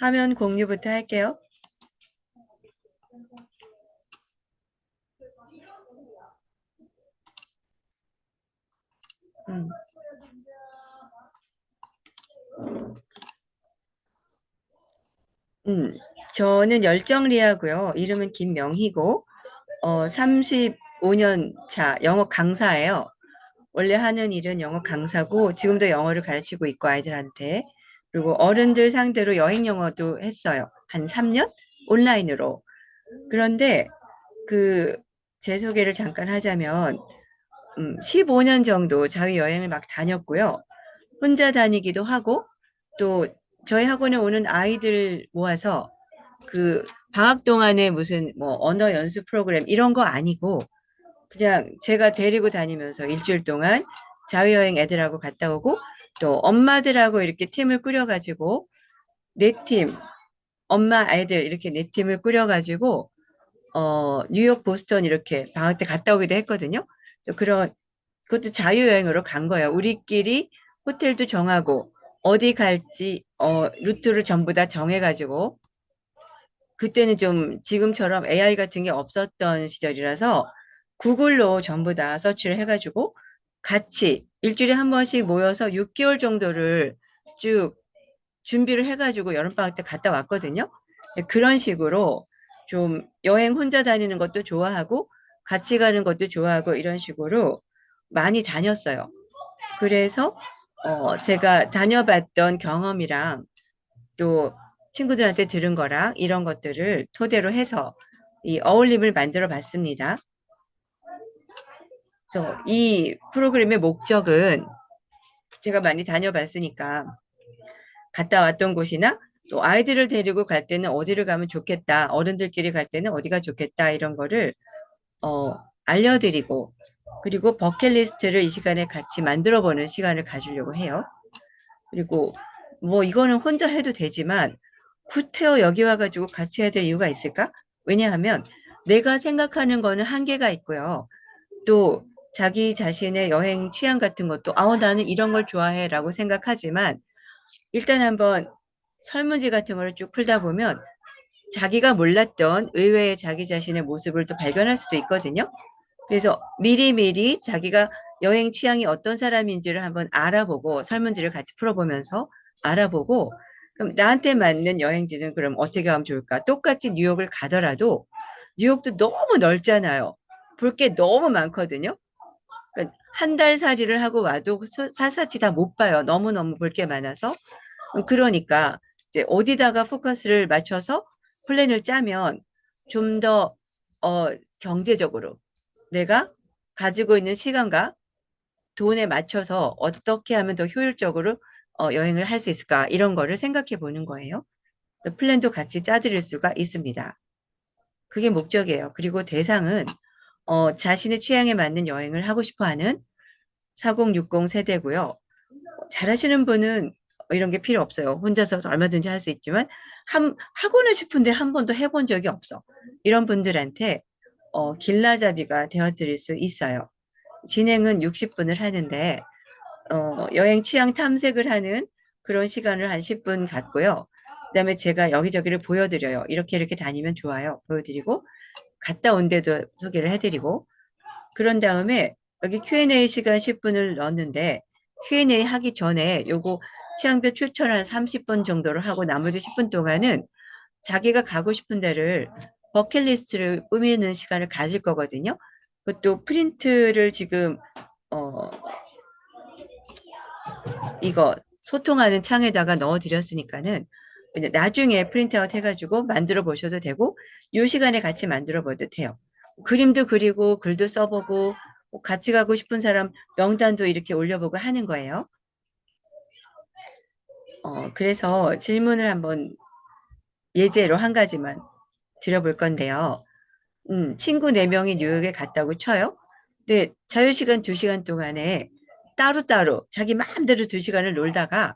화면 공유부터 할게요. 음, 음, 저는 열정리하고요. 이름은 김명희고, 35년 차 영어 강사예요. 원래 하는 일은 영어 강사고, 지금도 영어를 가르치고 있고, 아이들한테. 그리고 어른들 상대로 여행 영어도 했어요. 한 3년? 온라인으로. 그런데, 그, 제 소개를 잠깐 하자면, 15년 정도 자유여행을 막 다녔고요. 혼자 다니기도 하고, 또 저희 학원에 오는 아이들 모아서 그 방학 동안에 무슨 뭐 언어 연수 프로그램 이런 거 아니고 그냥 제가 데리고 다니면서 일주일 동안 자유여행 애들하고 갔다 오고 또 엄마들하고 이렇게 팀을 꾸려가지고 네 팀, 엄마 아이들 이렇게 네 팀을 꾸려가지고 뉴욕, 보스턴 이렇게 방학 때 갔다 오기도 했거든요. 그래서 그것도 자유여행으로 간 거예요. 우리끼리 호텔도 정하고 어디 갈지 루트를 전부 다 정해가지고 그때는 좀 지금처럼 AI 같은 게 없었던 시절이라서 구글로 전부 다 서치를 해가지고 같이 일주일에 한 번씩 모여서 6개월 정도를 쭉 준비를 해가지고 여름방학 때 갔다 왔거든요. 그런 식으로 좀 여행 혼자 다니는 것도 좋아하고 같이 가는 것도 좋아하고 이런 식으로 많이 다녔어요. 그래서 제가 다녀봤던 경험이랑 또 친구들한테 들은 거랑 이런 것들을 토대로 해서 이 어울림을 만들어 봤습니다. 그래서 이 프로그램의 목적은 제가 많이 다녀봤으니까 갔다 왔던 곳이나 또 아이들을 데리고 갈 때는 어디를 가면 좋겠다, 어른들끼리 갈 때는 어디가 좋겠다 이런 거를 알려드리고 그리고 버킷리스트를 이 시간에 같이 만들어 보는 시간을 가지려고 해요. 그리고 뭐 이거는 혼자 해도 되지만 구태여 여기 와가지고 같이 해야 될 이유가 있을까? 왜냐하면 내가 생각하는 거는 한계가 있고요. 또 자기 자신의 여행 취향 같은 것도 나는 이런 걸 좋아해 라고 생각하지만 일단 한번 설문지 같은 거를 쭉 풀다 보면 자기가 몰랐던 의외의 자기 자신의 모습을 또 발견할 수도 있거든요. 그래서 미리미리 자기가 여행 취향이 어떤 사람인지를 한번 알아보고 설문지를 같이 풀어보면서 알아보고 그럼 나한테 맞는 여행지는 그럼 어떻게 하면 좋을까? 똑같이 뉴욕을 가더라도 뉴욕도 너무 넓잖아요. 볼 게 너무 많거든요. 그러니까 한 달 살이를 하고 와도 사사치 다 못 봐요. 너무너무 볼 게 많아서. 그러니까 이제 어디다가 포커스를 맞춰서 플랜을 짜면 좀 더 경제적으로 내가 가지고 있는 시간과 돈에 맞춰서 어떻게 하면 더 효율적으로 여행을 할 수 있을까 이런 거를 생각해 보는 거예요. 플랜도 같이 짜드릴 수가 있습니다. 그게 목적이에요. 그리고 대상은 자신의 취향에 맞는 여행을 하고 싶어 하는 4060 세대고요. 잘하시는 분은 이런 게 필요 없어요. 혼자서 얼마든지 할 수 있지만 하고는 싶은데 한 번도 해본 적이 없어. 이런 분들한테 길라잡이가 되어드릴 수 있어요. 진행은 60분을 하는데 여행 취향 탐색을 하는 그런 시간을 한 10분 갖고요. 그다음에 제가 여기저기를 보여드려요. 이렇게 이렇게 다니면 좋아요. 보여드리고 갔다 온 데도 소개를 해드리고 그런 다음에 여기 Q&A 시간 10분을 넣었는데 Q&A 하기 전에 요거 취향별 추천 한 30분 정도를 하고 나머지 10분 동안은 자기가 가고 싶은 데를 버킷리스트를 꾸미는 시간을 가질 거거든요. 그것도 프린트를 지금 어 이거 소통하는 창에다가 넣어드렸으니까는 그냥 나중에 프린트아웃 해가지고 만들어 보셔도 되고 이 시간에 같이 만들어 봐도 돼요. 그림도 그리고 글도 써보고 같이 가고 싶은 사람 명단도 이렇게 올려보고 하는 거예요. 그래서 질문을 한번 예제로 한 가지만 드려볼 건데요. 친구 4명이 뉴욕에 갔다고 쳐요. 근데 자유시간 2시간 동안에 따로따로 자기 마음대로 2시간을 놀다가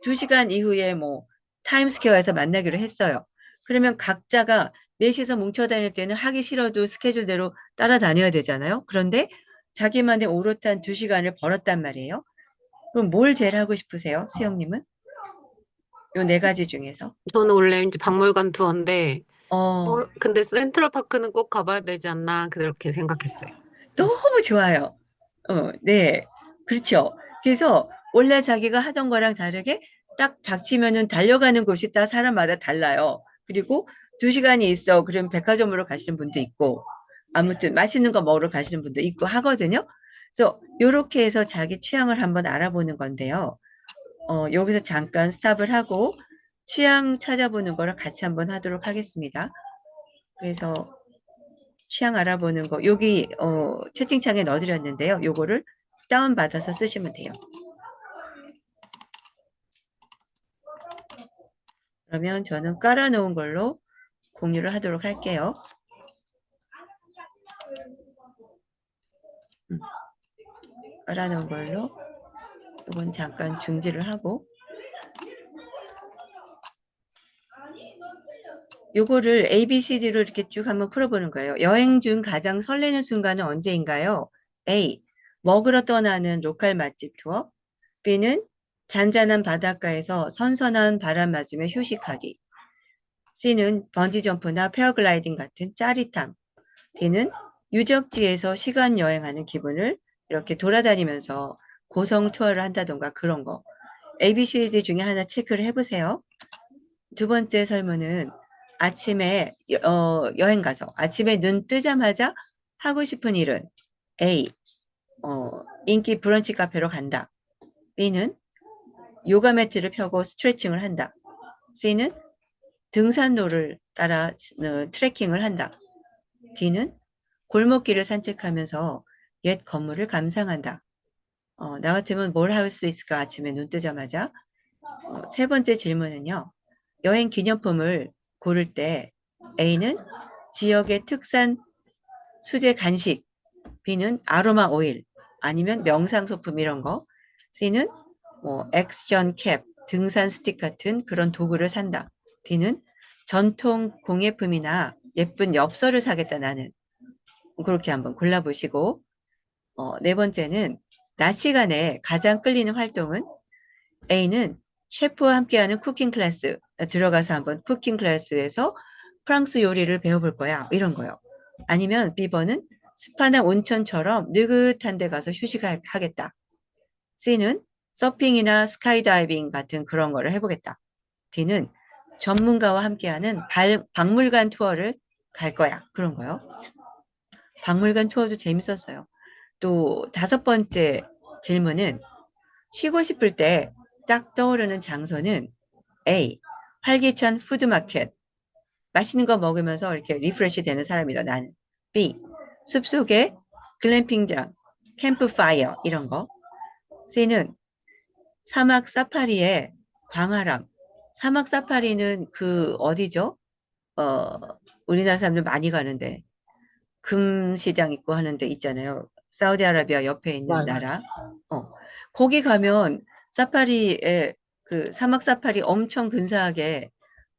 2시간 이후에 뭐 타임스퀘어에서 만나기로 했어요. 그러면 각자가 넷이서 뭉쳐 다닐 때는 하기 싫어도 스케줄대로 따라다녀야 되잖아요. 그런데 자기만의 오롯한 2시간을 벌었단 말이에요. 그럼 뭘 제일 하고 싶으세요? 수영님은? 요 네 가지 중에서. 저는 원래 이제 박물관 투어인데, 어, 근데 센트럴파크는 꼭 가봐야 되지 않나, 그렇게 생각했어요. 너무 좋아요. 네. 그렇죠. 그래서 원래 자기가 하던 거랑 다르게 딱 닥치면은 달려가는 곳이 다 사람마다 달라요. 그리고 2시간이 있어. 그럼 백화점으로 가시는 분도 있고, 아무튼 맛있는 거 먹으러 가시는 분도 있고 하거든요. 그래서 요렇게 해서 자기 취향을 한번 알아보는 건데요. 여기서 잠깐 스탑을 하고 취향 찾아보는 거를 같이 한번 하도록 하겠습니다. 그래서 취향 알아보는 거 여기 채팅창에 넣어드렸는데요. 요거를 다운받아서 쓰시면 돼요. 그러면 저는 깔아놓은 걸로 공유를 하도록 할게요. 음, 깔아놓은 걸로 이건 잠깐 중지를 하고 요거를 ABCD로 이렇게 쭉 한번 풀어보는 거예요. 여행 중 가장 설레는 순간은 언제인가요? A. 먹으러 떠나는 로컬 맛집 투어. B는 잔잔한 바닷가에서 선선한 바람 맞으며 휴식하기. C는 번지점프나 패러글라이딩 같은 짜릿함. D는 유적지에서 시간 여행하는 기분을 이렇게 돌아다니면서 고성 투어를 한다던가 그런 거. ABCD 중에 하나 체크를 해보세요. 두 번째 설문은 아침에 여행 가서 아침에 눈 뜨자마자 하고 싶은 일은 A. 인기 브런치 카페로 간다. B는 요가 매트를 펴고 스트레칭을 한다. C는 등산로를 따라 트레킹을 한다. D는 골목길을 산책하면서 옛 건물을 감상한다. 나 같으면 뭘 할 수 있을까? 아침에 눈 뜨자마자. 세 번째 질문은요. 여행 기념품을 고를 때 A는 지역의 특산 수제 간식, B는 아로마 오일, 아니면 명상 소품 이런 거, C는 뭐 액션 캡, 등산 스틱 같은 그런 도구를 산다. D는 전통 공예품이나 예쁜 엽서를 사겠다 나는. 그렇게 한번 골라보시고 네 번째는 낮 시간에 가장 끌리는 활동은 A는 셰프와 함께하는 쿠킹 클래스 들어가서 한번 쿠킹 클래스에서 프랑스 요리를 배워볼 거야 이런 거요. 아니면 B번은 스파나 온천처럼 느긋한 데 가서 휴식하겠다. C는 서핑이나 스카이다이빙 같은 그런 거를 해보겠다. D는 전문가와 함께하는 박물관 투어를 갈 거야. 그런 거요. 박물관 투어도 재밌었어요. 또 다섯 번째 질문은 쉬고 싶을 때 딱 떠오르는 장소는 A. 활기찬 푸드마켓. 맛있는 거 먹으면서 이렇게 리프레시 되는 사람이다, 나는. B. 숲속에 글램핑장, 캠프파이어, 이런 거. C는 사막 사파리에 광활함. 사막 사파리는 그, 어디죠? 어, 우리나라 사람들 많이 가는데, 금시장 있고 하는데 있잖아요. 사우디아라비아 옆에 있는 맞아요. 나라. 어, 거기 가면 사파리에 그 사막 사파리 엄청 근사하게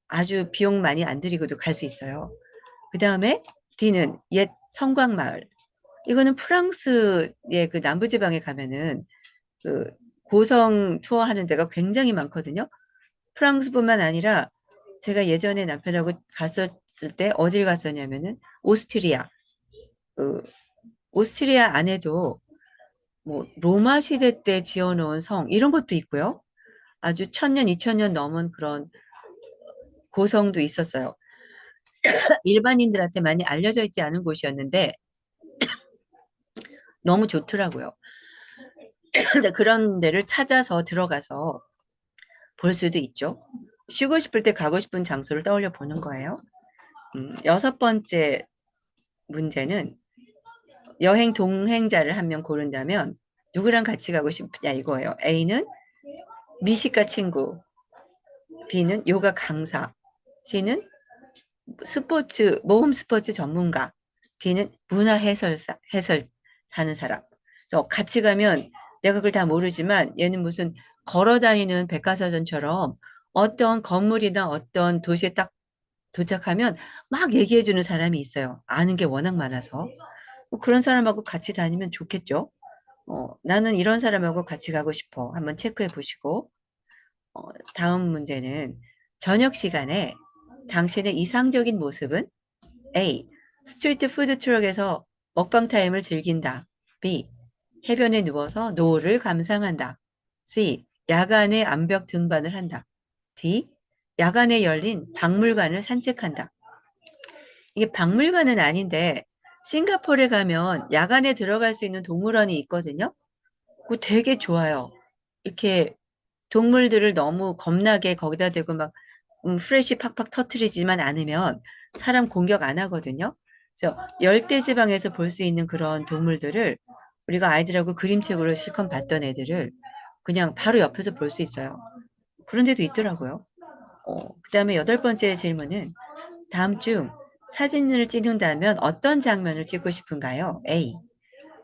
아주 비용 많이 안 들이고도 갈 수 있어요. 그 다음에 D는 옛 성곽마을. 이거는 프랑스의 그 남부지방에 가면은 그 고성 투어 하는 데가 굉장히 많거든요. 프랑스뿐만 아니라 제가 예전에 남편하고 갔었을 때 어딜 갔었냐면은 오스트리아. 그 오스트리아 안에도 뭐 로마 시대 때 지어놓은 성 이런 것도 있고요. 아주 1000년, 2000년 넘은 그런 고성도 있었어요. 일반인들한테 많이 알려져 있지 않은 곳이었는데 너무 좋더라고요. 근데 그런 데를 찾아서 들어가서 볼 수도 있죠. 쉬고 싶을 때 가고 싶은 장소를 떠올려 보는 거예요. 여섯 번째 문제는 여행 동행자를 한 명 고른다면 누구랑 같이 가고 싶냐 이거예요. A는 미식가 친구, B는 요가 강사, C는 모험 스포츠 전문가, D는 문화 해설 하는 사람. 그래서 같이 가면 내가 그걸 다 모르지만 얘는 무슨 걸어 다니는 백과사전처럼 어떤 건물이나 어떤 도시에 딱 도착하면 막 얘기해 주는 사람이 있어요. 아는 게 워낙 많아서. 뭐 그런 사람하고 같이 다니면 좋겠죠. 나는 이런 사람하고 같이 가고 싶어. 한번 체크해 보시고. 다음 문제는 저녁 시간에 당신의 이상적인 모습은 A. 스트리트 푸드 트럭에서 먹방 타임을 즐긴다. B. 해변에 누워서 노을을 감상한다. C. 야간에 암벽 등반을 한다. D. 야간에 열린 박물관을 산책한다. 이게 박물관은 아닌데 싱가포르에 가면 야간에 들어갈 수 있는 동물원이 있거든요. 그거 되게 좋아요. 이렇게 동물들을 너무 겁나게 거기다 대고 막 프레쉬 팍팍 터트리지만 않으면 사람 공격 안 하거든요. 그래서 열대지방에서 볼 수 있는 그런 동물들을 우리가 아이들하고 그림책으로 실컷 봤던 애들을 그냥 바로 옆에서 볼 수 있어요. 그런 데도 있더라고요. 그다음에 여덟 번째 질문은 다음 중 사진을 찍는다면 어떤 장면을 찍고 싶은가요? A.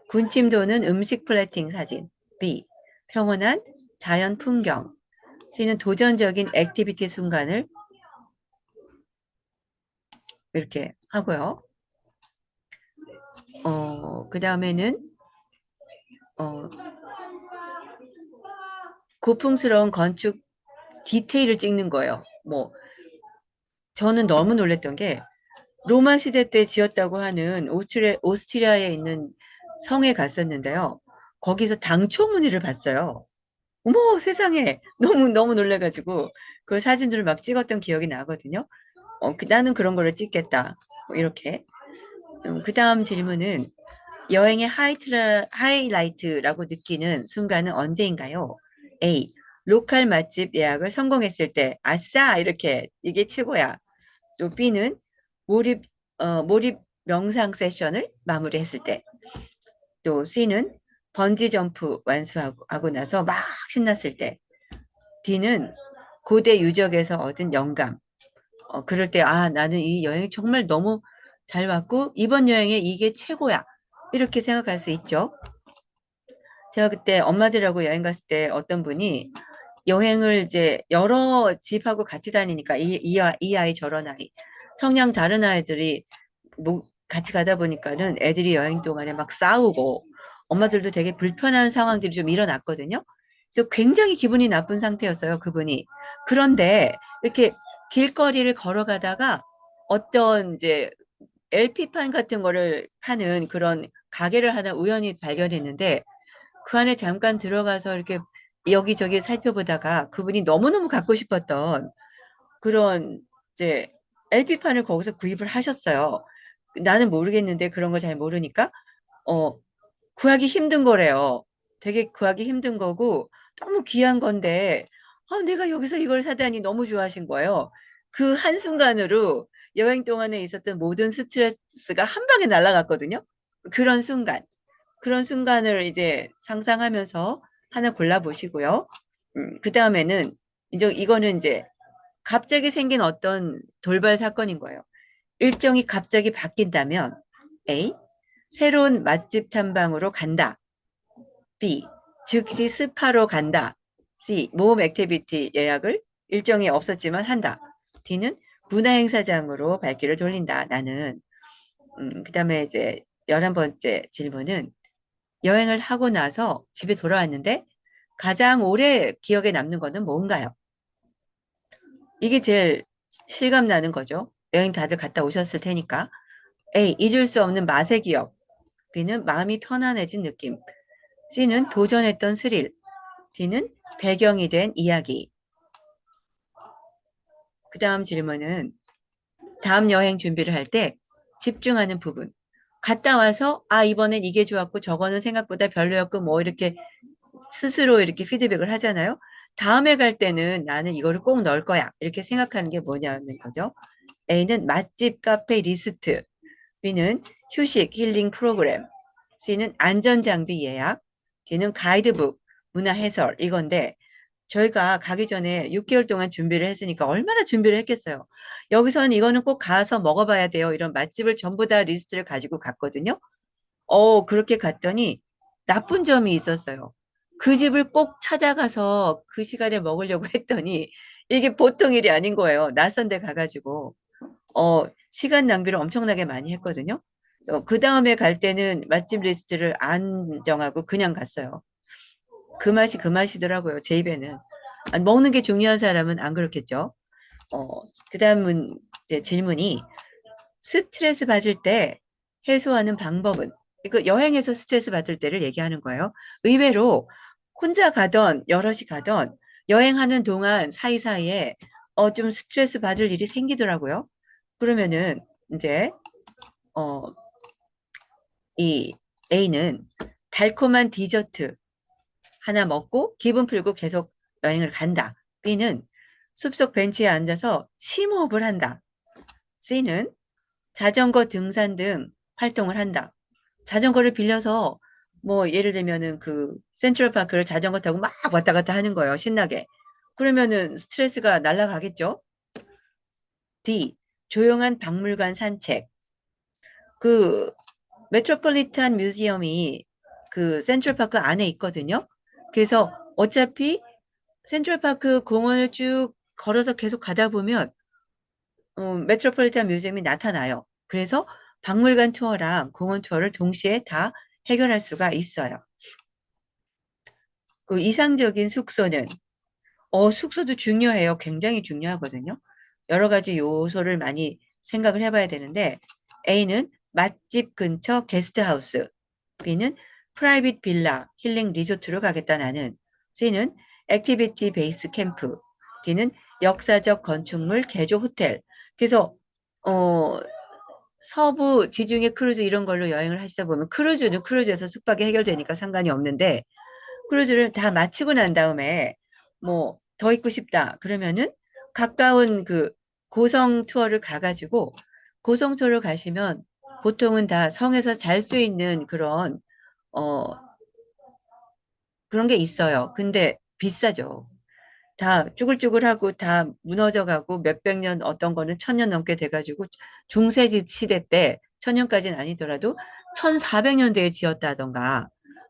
군침 도는 음식 플래팅 사진. B. 평온한 자연 풍경. C는 도전적인 액티비티 순간을 이렇게 하고요. 그 다음에는 어, 고풍스러운 건축 디테일을 찍는 거예요. 뭐 저는 너무 놀랐던 게 로마 시대 때 지었다고 하는 오스트리아에 있는 성에 갔었는데요. 거기서 당초무늬를 봤어요. 어머 세상에 너무 놀래가지고 그 사진들을 막 찍었던 기억이 나거든요. 나는 그런 거를 찍겠다. 뭐 이렇게. 그 다음 질문은 여행의 하이라이트라고 느끼는 순간은 언제인가요? A. 로컬 맛집 예약을 성공했을 때, 아싸! 이렇게, 이게 최고야. 또 B는 몰입, 몰입 명상 세션을 마무리했을 때. 또 C는 번지 점프 완수하고 나서 막 신났을 때. D는 고대 유적에서 얻은 영감. 그럴 때, 나는 이 여행 정말 너무 잘 왔고, 이번 여행에 이게 최고야. 이렇게 생각할 수 있죠. 제가 그때 엄마들하고 여행 갔을 때 어떤 분이 여행을 이제 여러 집하고 같이 다니니까 이 아이 저런 아이 성향 다른 아이들이 뭐 같이 가다 보니까는 애들이 여행 동안에 막 싸우고 엄마들도 되게 불편한 상황들이 좀 일어났거든요. 그래서 굉장히 기분이 나쁜 상태였어요, 그분이. 그런데 이렇게 길거리를 걸어가다가 어떤 이제 LP판 같은 거를 파는 그런 가게를 하나 우연히 발견했는데 그 안에 잠깐 들어가서 이렇게 여기저기 살펴보다가 그분이 너무너무 갖고 싶었던 그런 이제 LP판을 거기서 구입을 하셨어요. 나는 모르겠는데 그런 걸 잘 모르니까 어 구하기 힘든 거래요. 되게 구하기 힘든 거고 너무 귀한 건데 내가 여기서 이걸 사다니 너무 좋아하신 거예요. 그 한순간으로 여행 동안에 있었던 모든 스트레스가 한 방에 날아갔거든요. 그런 순간. 그런 순간을 이제 상상하면서 하나 골라보시고요. 그 다음에는 이제 이거는 이제 갑자기 생긴 어떤 돌발 사건인 거예요. 일정이 갑자기 바뀐다면 A. 새로운 맛집 탐방으로 간다. B. 즉시 스파로 간다. C. 모험 액티비티 예약을 일정이 없었지만 한다. D는 문화행사장으로 발길을 돌린다. 나는 그다음에 이제 11번째 질문은 여행을 하고 나서 집에 돌아왔는데 가장 오래 기억에 남는 거는 뭔가요? 이게 제일 실감 나는 거죠. 여행 다들 갔다 오셨을 테니까. A. 잊을 수 없는 맛의 기억. B는 마음이 편안해진 느낌. C는 도전했던 스릴. D는 배경이 된 이야기. 그 다음 질문은 다음 여행 준비를 할 때 집중하는 부분. 갔다 와서 이번엔 이게 좋았고 저거는 생각보다 별로였고 뭐 이렇게 스스로 이렇게 피드백을 하잖아요. 다음에 갈 때는 나는 이거를 꼭 넣을 거야. 이렇게 생각하는 게 뭐냐는 거죠. A는 맛집 카페 리스트. B는 휴식 힐링 프로그램. C는 안전장비 예약. D는 가이드북 문화 해설 이건데 저희가 가기 전에 6개월 동안 준비를 했으니까 얼마나 준비를 했겠어요. 여기서는 이거는 꼭 가서 먹어봐야 돼요. 이런 맛집을 전부 다 리스트를 가지고 갔거든요. 그렇게 갔더니 나쁜 점이 있었어요. 그 집을 꼭 찾아가서 그 시간에 먹으려고 했더니 이게 보통 일이 아닌 거예요. 낯선 데 가가지고. 시간 낭비를 엄청나게 많이 했거든요. 그 다음에 갈 때는 맛집 리스트를 안 정하고 그냥 갔어요. 그 맛이 그 맛이더라고요. 제 입에는. 아니, 먹는 게 중요한 사람은 안 그렇겠죠. 어, 그 다음은 이제 질문이 스트레스 받을 때 해소하는 방법은? 이거 여행에서 스트레스 받을 때를 얘기하는 거예요. 의외로 혼자 가던 여럿이 가던 여행하는 동안 사이사이에 좀 스트레스 받을 일이 생기더라고요. 그러면은 이제 어, 이 A는 달콤한 디저트 하나 먹고 기분 풀고 계속 여행을 간다. B는 숲속 벤치에 앉아서 심호흡을 한다. C는 자전거 등산 등 활동을 한다. 자전거를 빌려서 뭐 예를 들면은 그 센트럴파크를 자전거 타고 막 왔다 갔다 하는 거예요. 신나게. 그러면은 스트레스가 날아가겠죠? D. 조용한 박물관 산책. 그 메트로폴리탄 뮤지엄이 그 센트럴파크 안에 있거든요. 그래서 어차피 센트럴파크 공원을 쭉 걸어서 계속 가다 보면 메트로폴리탄 뮤지엄이 나타나요. 그래서 박물관 투어랑 공원 투어를 동시에 다 해결할 수가 있어요. 그 이상적인 숙소는 숙소도 중요해요. 굉장히 중요하거든요. 여러 가지 요소를 많이 생각을 해봐야 되는데 A는 맛집 근처 게스트하우스, B는 프라이빗 빌라, 힐링 리조트로 가겠다 나는, C는 액티비티 베이스 캠프, D는 역사적 건축물 개조 호텔. 그래서 어, 서부 지중해 크루즈 이런 걸로 여행을 하시다 보면 크루즈는 크루즈에서 숙박이 해결되니까 상관이 없는데 크루즈를 다 마치고 난 다음에 뭐 더 있고 싶다 그러면은 가까운 그 고성 투어를 가가지고 고성 투어를 가시면 보통은 다 성에서 잘 수 있는 어 그런 게 있어요. 근데 비싸죠. 다 쭈글쭈글하고 다 무너져가고 몇백 년 어떤 거는 천년 넘게 돼가지고 중세 시대 때 천년까지는 아니더라도 1400년대에 지었다던가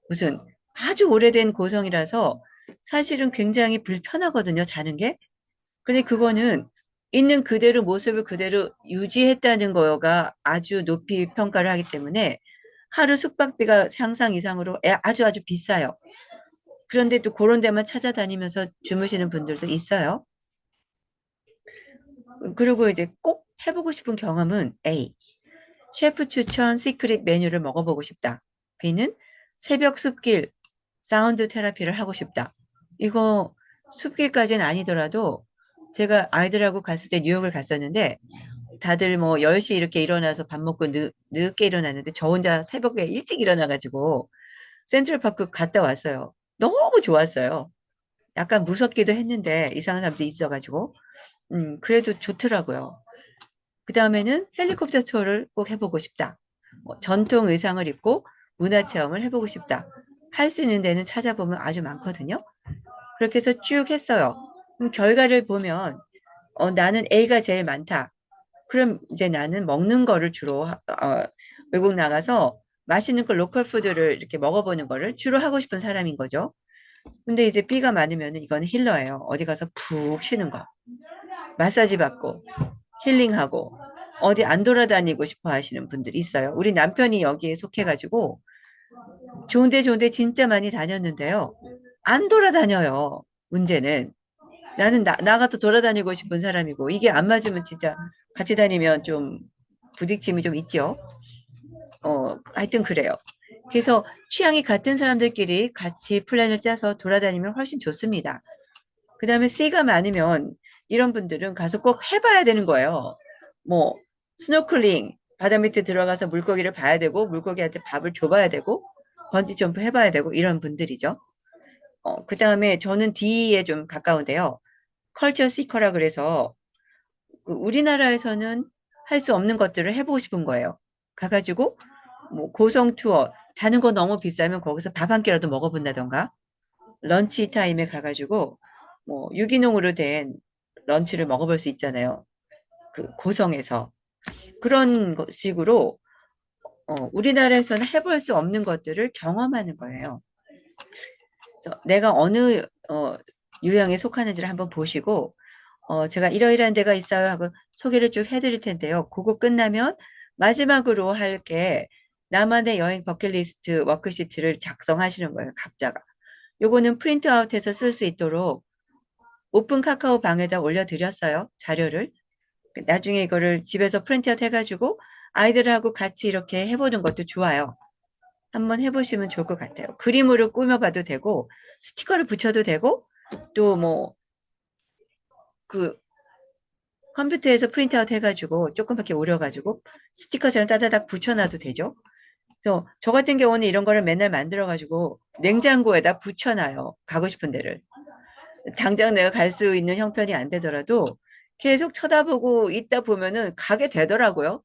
무슨 아주 오래된 고성이라서 사실은 굉장히 불편하거든요, 자는 게. 근데 그거는 있는 그대로 모습을 그대로 유지했다는 거가 아주 높이 평가를 하기 때문에 하루 숙박비가 상상 이상으로 아주 아주 비싸요. 그런데 또 그런 데만 찾아다니면서 주무시는 분들도 있어요. 그리고 이제 꼭 해보고 싶은 경험은 A. 셰프 추천 시크릿 메뉴를 먹어보고 싶다. B는 새벽 숲길 사운드 테라피를 하고 싶다. 이거 숲길까지는 아니더라도 제가 아이들하고 갔을 때 뉴욕을 갔었는데 다들 뭐 10시 이렇게 일어나서 밥 먹고 늦게 일어났는데 저 혼자 새벽에 일찍 일어나가지고 센트럴파크 갔다 왔어요. 너무 좋았어요. 약간 무섭기도 했는데 이상한 사람도 있어가지고 그래도 좋더라고요. 그 다음에는 헬리콥터 투어를 꼭 해보고 싶다. 전통 의상을 입고 문화 체험을 해보고 싶다. 할 수 있는 데는 찾아보면 아주 많거든요. 그렇게 해서 쭉 했어요. 그럼 결과를 보면 나는 A가 제일 많다. 그럼 이제 나는 먹는 거를 주로 외국 나가서 맛있는 걸 로컬 푸드를 이렇게 먹어보는 거를 주로 하고 싶은 사람인 거죠. 근데 이제 B가 많으면 이건 힐러예요. 어디 가서 푹 쉬는 거. 마사지 받고 힐링하고 어디 안 돌아다니고 싶어 하시는 분들이 있어요. 우리 남편이 여기에 속해가지고 좋은데 좋은데 진짜 많이 다녔는데요. 안 돌아다녀요. 문제는. 나는 나가서 돌아다니고 싶은 사람이고 이게 안 맞으면 진짜 같이 다니면 좀 부딪힘이 좀 있죠. 하여튼 그래요. 그래서 취향이 같은 사람들끼리 같이 플랜을 짜서 돌아다니면 훨씬 좋습니다. 그 다음에 C가 많으면 이런 분들은 가서 꼭 해봐야 되는 거예요. 뭐, 스노클링, 바다 밑에 들어가서 물고기를 봐야 되고, 물고기한테 밥을 줘봐야 되고, 번지 점프 해봐야 되고, 이런 분들이죠. 그 다음에 저는 D에 좀 가까운데요. 컬처 시커라 그래서 그 우리나라에서는 할 수 없는 것들을 해보고 싶은 거예요. 가가지고, 뭐, 고성 투어, 자는 거 너무 비싸면 거기서 밥 한 끼라도 먹어본다던가, 런치 타임에 가가지고 뭐 유기농으로 된 런치를 먹어볼 수 있잖아요. 그 고성에서 그런 식으로 우리나라에서는 해볼 수 없는 것들을 경험하는 거예요. 그래서 내가 어느 유형에 속하는지를 한번 보시고 제가 이러이러한 데가 있어요 하고 소개를 쭉 해드릴 텐데요. 그거 끝나면 마지막으로 할 게 나만의 여행 버킷리스트 워크시트를 작성하시는 거예요. 각자가. 요거는 프린트아웃해서 쓸 수 있도록 오픈 카카오 방에다 올려드렸어요. 자료를. 나중에 이거를 집에서 프린트아웃 해가지고 아이들하고 같이 이렇게 해보는 것도 좋아요. 한번 해보시면 좋을 것 같아요. 그림으로 꾸며봐도 되고, 스티커를 붙여도 되고, 또 뭐, 그 컴퓨터에서 프린트아웃 해가지고 조금밖에 오려가지고 스티커처럼 따다닥 붙여놔도 되죠. 그래서 저 같은 경우는 이런 거를 맨날 만들어가지고 냉장고에다 붙여놔요. 가고 싶은 데를. 당장 내가 갈 수 있는 형편이 안 되더라도 계속 쳐다보고 있다 보면은 가게 되더라고요.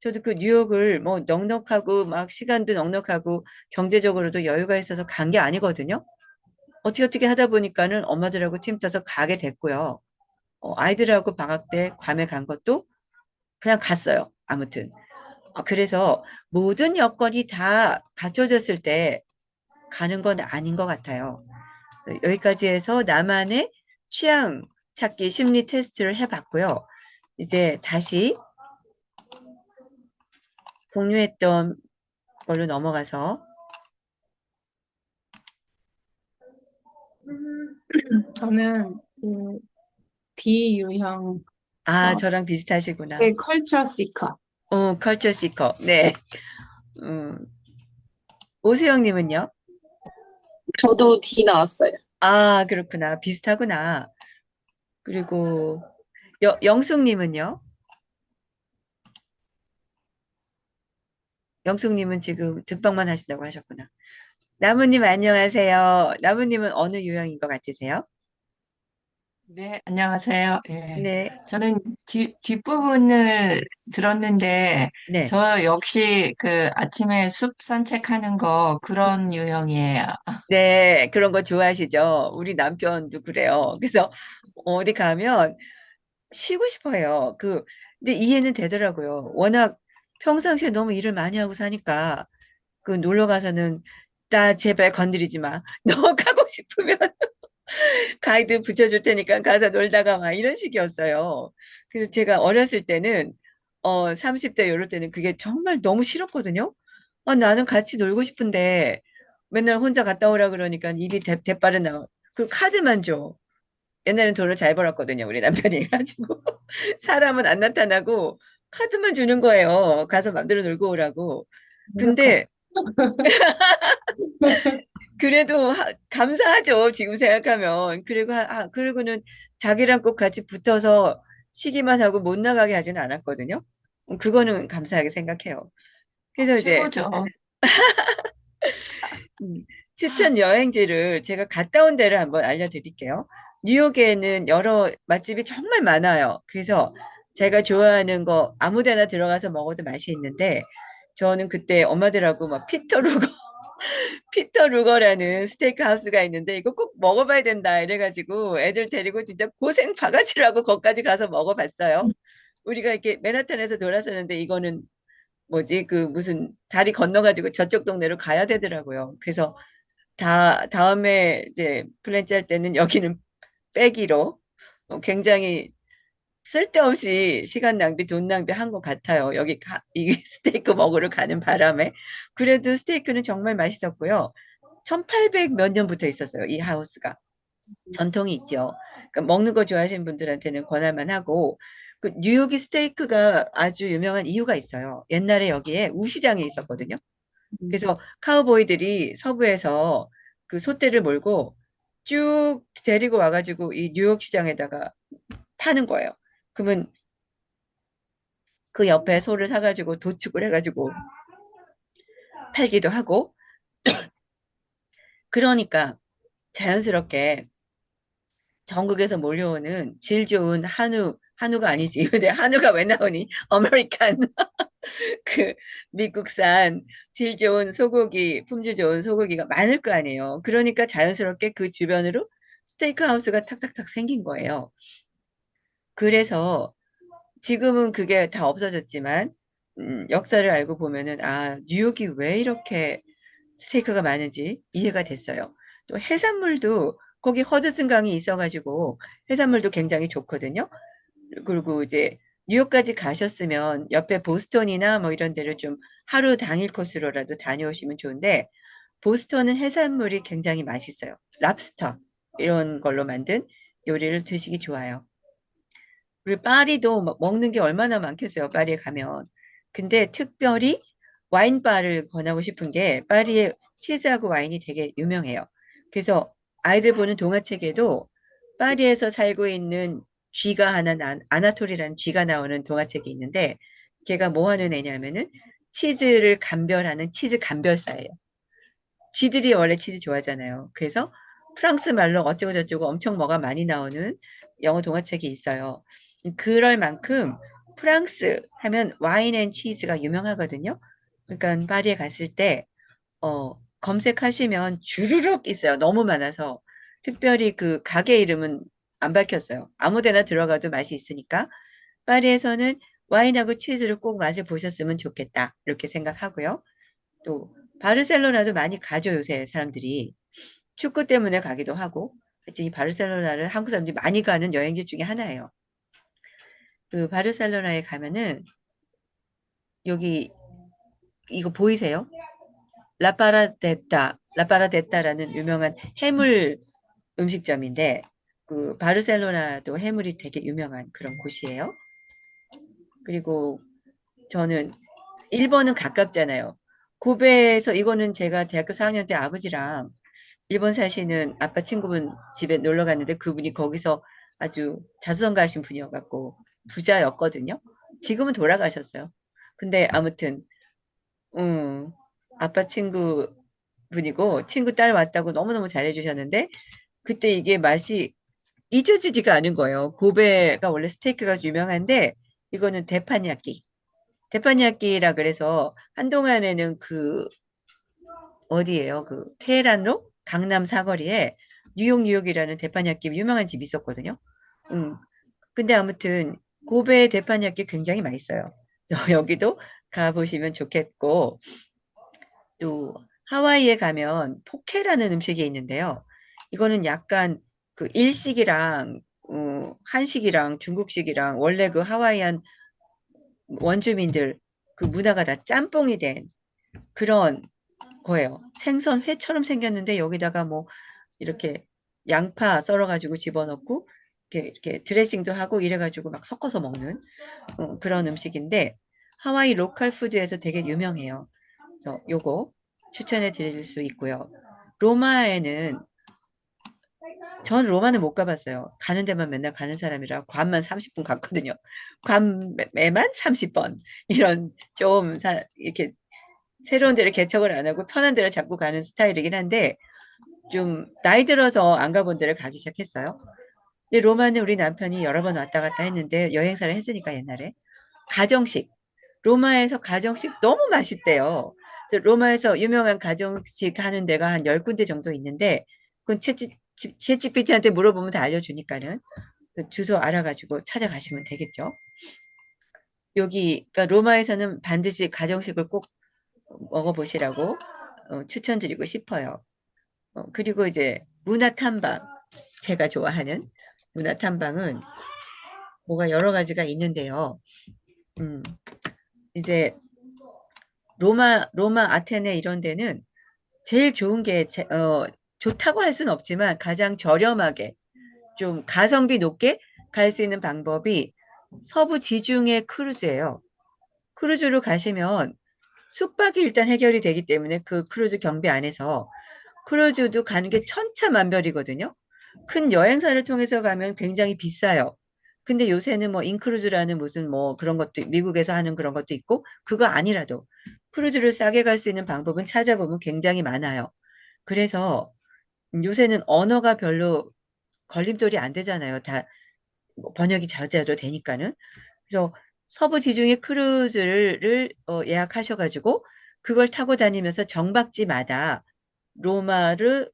저도 그 뉴욕을 뭐 넉넉하고 막 시간도 넉넉하고 경제적으로도 여유가 있어서 간 게 아니거든요. 어떻게 하다 보니까는 엄마들하고 팀 짜서 가게 됐고요. 아이들하고 방학 때 괌에 간 것도 그냥 갔어요. 아무튼. 그래서 모든 여건이 다 갖춰졌을 때 가는 건 아닌 것 같아요. 여기까지 해서 나만의 취향 찾기 심리 테스트를 해봤고요. 이제 다시 공유했던 걸로 넘어가서 저는 그 D 유형 저랑 비슷하시구나. 의 컬처 시커. 컬처 시커. 네. 음, 오수영님은요? 저도 D 나왔어요. 그렇구나. 비슷하구나. 그리고 영숙님은요? 영숙님은 지금 듣방만 하신다고 하셨구나. 나무님 안녕하세요. 나무님은 어느 유형인 것 같으세요? 네, 안녕하세요. 예. 네, 저는 뒷부분을 들었는데, 네, 저 역시 그 아침에 숲 산책하는 거 그런 유형이에요. 네. 그런 거 좋아하시죠? 우리 남편도 그래요. 그래서 어디 가면 쉬고 싶어요. 근데 이해는 되더라고요. 워낙 평상시에 너무 일을 많이 하고 사니까 그 놀러 가서는 나 제발 건드리지 마. 너 가고 싶으면 가이드 붙여줄 테니까 가서 놀다가 막 이런 식이었어요. 그래서 제가 어렸을 때는 30대 이럴 때는 그게 정말 너무 싫었거든요. 나는 같이 놀고 싶은데 맨날 혼자 갔다 오라 그러니까 일이 대빠른 나와. 그 카드만 줘. 옛날엔 돈을 잘 벌었거든요. 우리 남편이 가지고 사람은 안 나타나고 카드만 주는 거예요. 가서 맘대로 놀고 오라고. 이렇게. 근데 그래도 감사하죠. 지금 생각하면. 그리고는 자기랑 꼭 같이 붙어서 쉬기만 하고 못 나가게 하지는 않았거든요. 그거는 감사하게 생각해요. 그래서 이제 최고죠. 음, 추천 여행지를 제가 갔다 온 데를 한번 알려드릴게요. 뉴욕에는 여러 맛집이 정말 많아요. 그래서 제가 좋아하는 거 아무 데나 들어가서 먹어도 맛이 있는데 저는 그때 엄마들하고 막 피터 루거라는 스테이크 하우스가 있는데 이거 꼭 먹어봐야 된다 이래가지고 애들 데리고 진짜 고생 바가지라고 거기까지 가서 먹어봤어요. 우리가 이렇게 맨하탄에서 돌아서는데 이거는 뭐지 그 무슨 다리 건너가지고 저쪽 동네로 가야 되더라고요. 그래서 다음에 이제 플랜 짤 때는 여기는 빼기로 굉장히 쓸데없이 시간 낭비, 돈 낭비한 것 같아요. 이 스테이크 먹으러 가는 바람에. 그래도 스테이크는 정말 맛있었고요. 1800 몇 년부터 있었어요. 이 하우스가. 전통이 있죠. 그러니까 먹는 거 좋아하시는 분들한테는 권할만 하고, 그 뉴욕이 스테이크가 아주 유명한 이유가 있어요. 옛날에 여기에 우시장이 있었거든요. 그래서 카우보이들이 서부에서 그 소떼를 몰고 쭉 데리고 와가지고 이 뉴욕 시장에다가 파는 거예요. 그러면 그 옆에 소를 사가지고 도축을 해가지고 팔기도 하고, 그러니까 자연스럽게 전국에서 몰려오는 질 좋은 한우가 아니지. 근데 한우가 왜 나오니? 아메리칸, 그, 미국산 질 좋은 소고기, 품질 좋은 소고기가 많을 거 아니에요. 그러니까 자연스럽게 그 주변으로 스테이크 하우스가 탁탁탁 생긴 거예요. 그래서 지금은 그게 다 없어졌지만, 역사를 알고 보면은, 뉴욕이 왜 이렇게 스테이크가 많은지 이해가 됐어요. 또 해산물도 거기 허드슨 강이 있어가지고 해산물도 굉장히 좋거든요. 그리고 이제 뉴욕까지 가셨으면 옆에 보스턴이나 뭐 이런 데를 좀 하루 당일 코스로라도 다녀오시면 좋은데 보스턴은 해산물이 굉장히 맛있어요. 랍스터 이런 걸로 만든 요리를 드시기 좋아요. 그리고 파리도 먹는 게 얼마나 많겠어요. 파리에 가면. 근데 특별히 와인바를 권하고 싶은 게 파리에 치즈하고 와인이 되게 유명해요. 그래서 아이들 보는 동화책에도 파리에서 살고 있는 쥐가 하나, 아나톨이라는 쥐가 나오는 동화책이 있는데 걔가 뭐 하는 애냐면은 치즈를 감별하는 치즈 감별사예요. 쥐들이 원래 치즈 좋아하잖아요. 그래서 프랑스 말로 어쩌고 저쩌고 엄청 뭐가 많이 나오는 영어 동화책이 있어요. 그럴 만큼 프랑스 하면 와인 앤 치즈가 유명하거든요. 그러니까 파리에 갔을 때 검색하시면 주르륵 있어요. 너무 많아서. 특별히 그 가게 이름은 안 밝혔어요. 아무 데나 들어가도 맛이 있으니까. 파리에서는 와인하고 치즈를 꼭 맛을 보셨으면 좋겠다. 이렇게 생각하고요. 또 바르셀로나도 많이 가죠, 요새 사람들이. 축구 때문에 가기도 하고. 하여튼 이 바르셀로나를 한국 사람들이 많이 가는 여행지 중에 하나예요. 그 바르셀로나에 가면은 여기 이거 보이세요? 라파라데타라는 유명한 해물 음식점인데 그 바르셀로나도 해물이 되게 유명한 그런 곳이에요. 그리고 저는 일본은 가깝잖아요. 고베에서 이거는 제가 대학교 4학년 때 아버지랑 일본 사시는 아빠 친구분 집에 놀러 갔는데 그분이 거기서 아주 자수성가하신 분이어갖고 부자였거든요. 지금은 돌아가셨어요. 근데 아무튼 음, 아빠 친구 분이고 친구 딸 왔다고 너무너무 잘해주셨는데 그때 이게 맛이 잊혀지지가 않은 거예요. 고베가 원래 스테이크가 유명한데 이거는 데파냐키. 데파냐키라 그래서 한동안에는 그 어디예요? 그 테헤란로 강남 사거리에 뉴욕이라는 데파냐키 유명한 집이 있었거든요. 근데 아무튼 고베 데파냐키 굉장히 맛있어요. 그래서 여기도 가보시면 좋겠고 또 하와이에 가면 포케라는 음식이 있는데요. 이거는 약간 그 일식이랑 한식이랑 중국식이랑 원래 그 하와이안 원주민들 그 문화가 다 짬뽕이 된 그런 거예요. 생선회처럼 생겼는데 여기다가 뭐 이렇게 양파 썰어가지고 집어넣고 이렇게 드레싱도 하고 이래가지고 막 섞어서 먹는 그런 음식인데 하와이 로컬 푸드에서 되게 유명해요. 그래서 요거 추천해 드릴 수 있고요. 로마에는 전 로마는 못 가봤어요. 가는 데만 맨날 가는 사람이라 괌만 30분 갔거든요. 괌에만 30번 이런 좀 이렇게 새로운 데를 개척을 안 하고 편한 데를 잡고 가는 스타일이긴 한데 좀 나이 들어서 안 가본 데를 가기 시작했어요. 근데 로마는 우리 남편이 여러 번 왔다 갔다 했는데 여행사를 했으니까 옛날에 가정식 로마에서 가정식 너무 맛있대요. 로마에서 유명한 가정식 하는 데가 한 10군데 정도 있는데 그건 채찌피티한테 물어보면 다 알려주니까는 그 주소 알아가지고 찾아가시면 되겠죠. 여기 그러니까 로마에서는 반드시 가정식을 꼭 먹어보시라고 추천드리고 싶어요. 그리고 이제 문화탐방 제가 좋아하는 문화탐방은 뭐가 여러 가지가 있는데요. 음, 이제 로마, 아테네 이런 데는 제일 좋은 게 좋다고 할 수는 없지만 가장 저렴하게 좀 가성비 높게 갈 수 있는 방법이 서부 지중해 크루즈예요. 크루즈로 가시면 숙박이 일단 해결이 되기 때문에 그 크루즈 경비 안에서 크루즈도 가는 게 천차만별이거든요. 큰 여행사를 통해서 가면 굉장히 비싸요. 근데 요새는 뭐 인크루즈라는 무슨 뭐 그런 것도 미국에서 하는 그런 것도 있고 그거 아니라도 크루즈를 싸게 갈 수 있는 방법은 찾아보면 굉장히 많아요. 그래서 요새는 언어가 별로 걸림돌이 안 되잖아요. 다 번역이 자주자주 되니까는. 그래서 서부 지중해 크루즈를 예약하셔가지고 그걸 타고 다니면서 정박지마다 로마를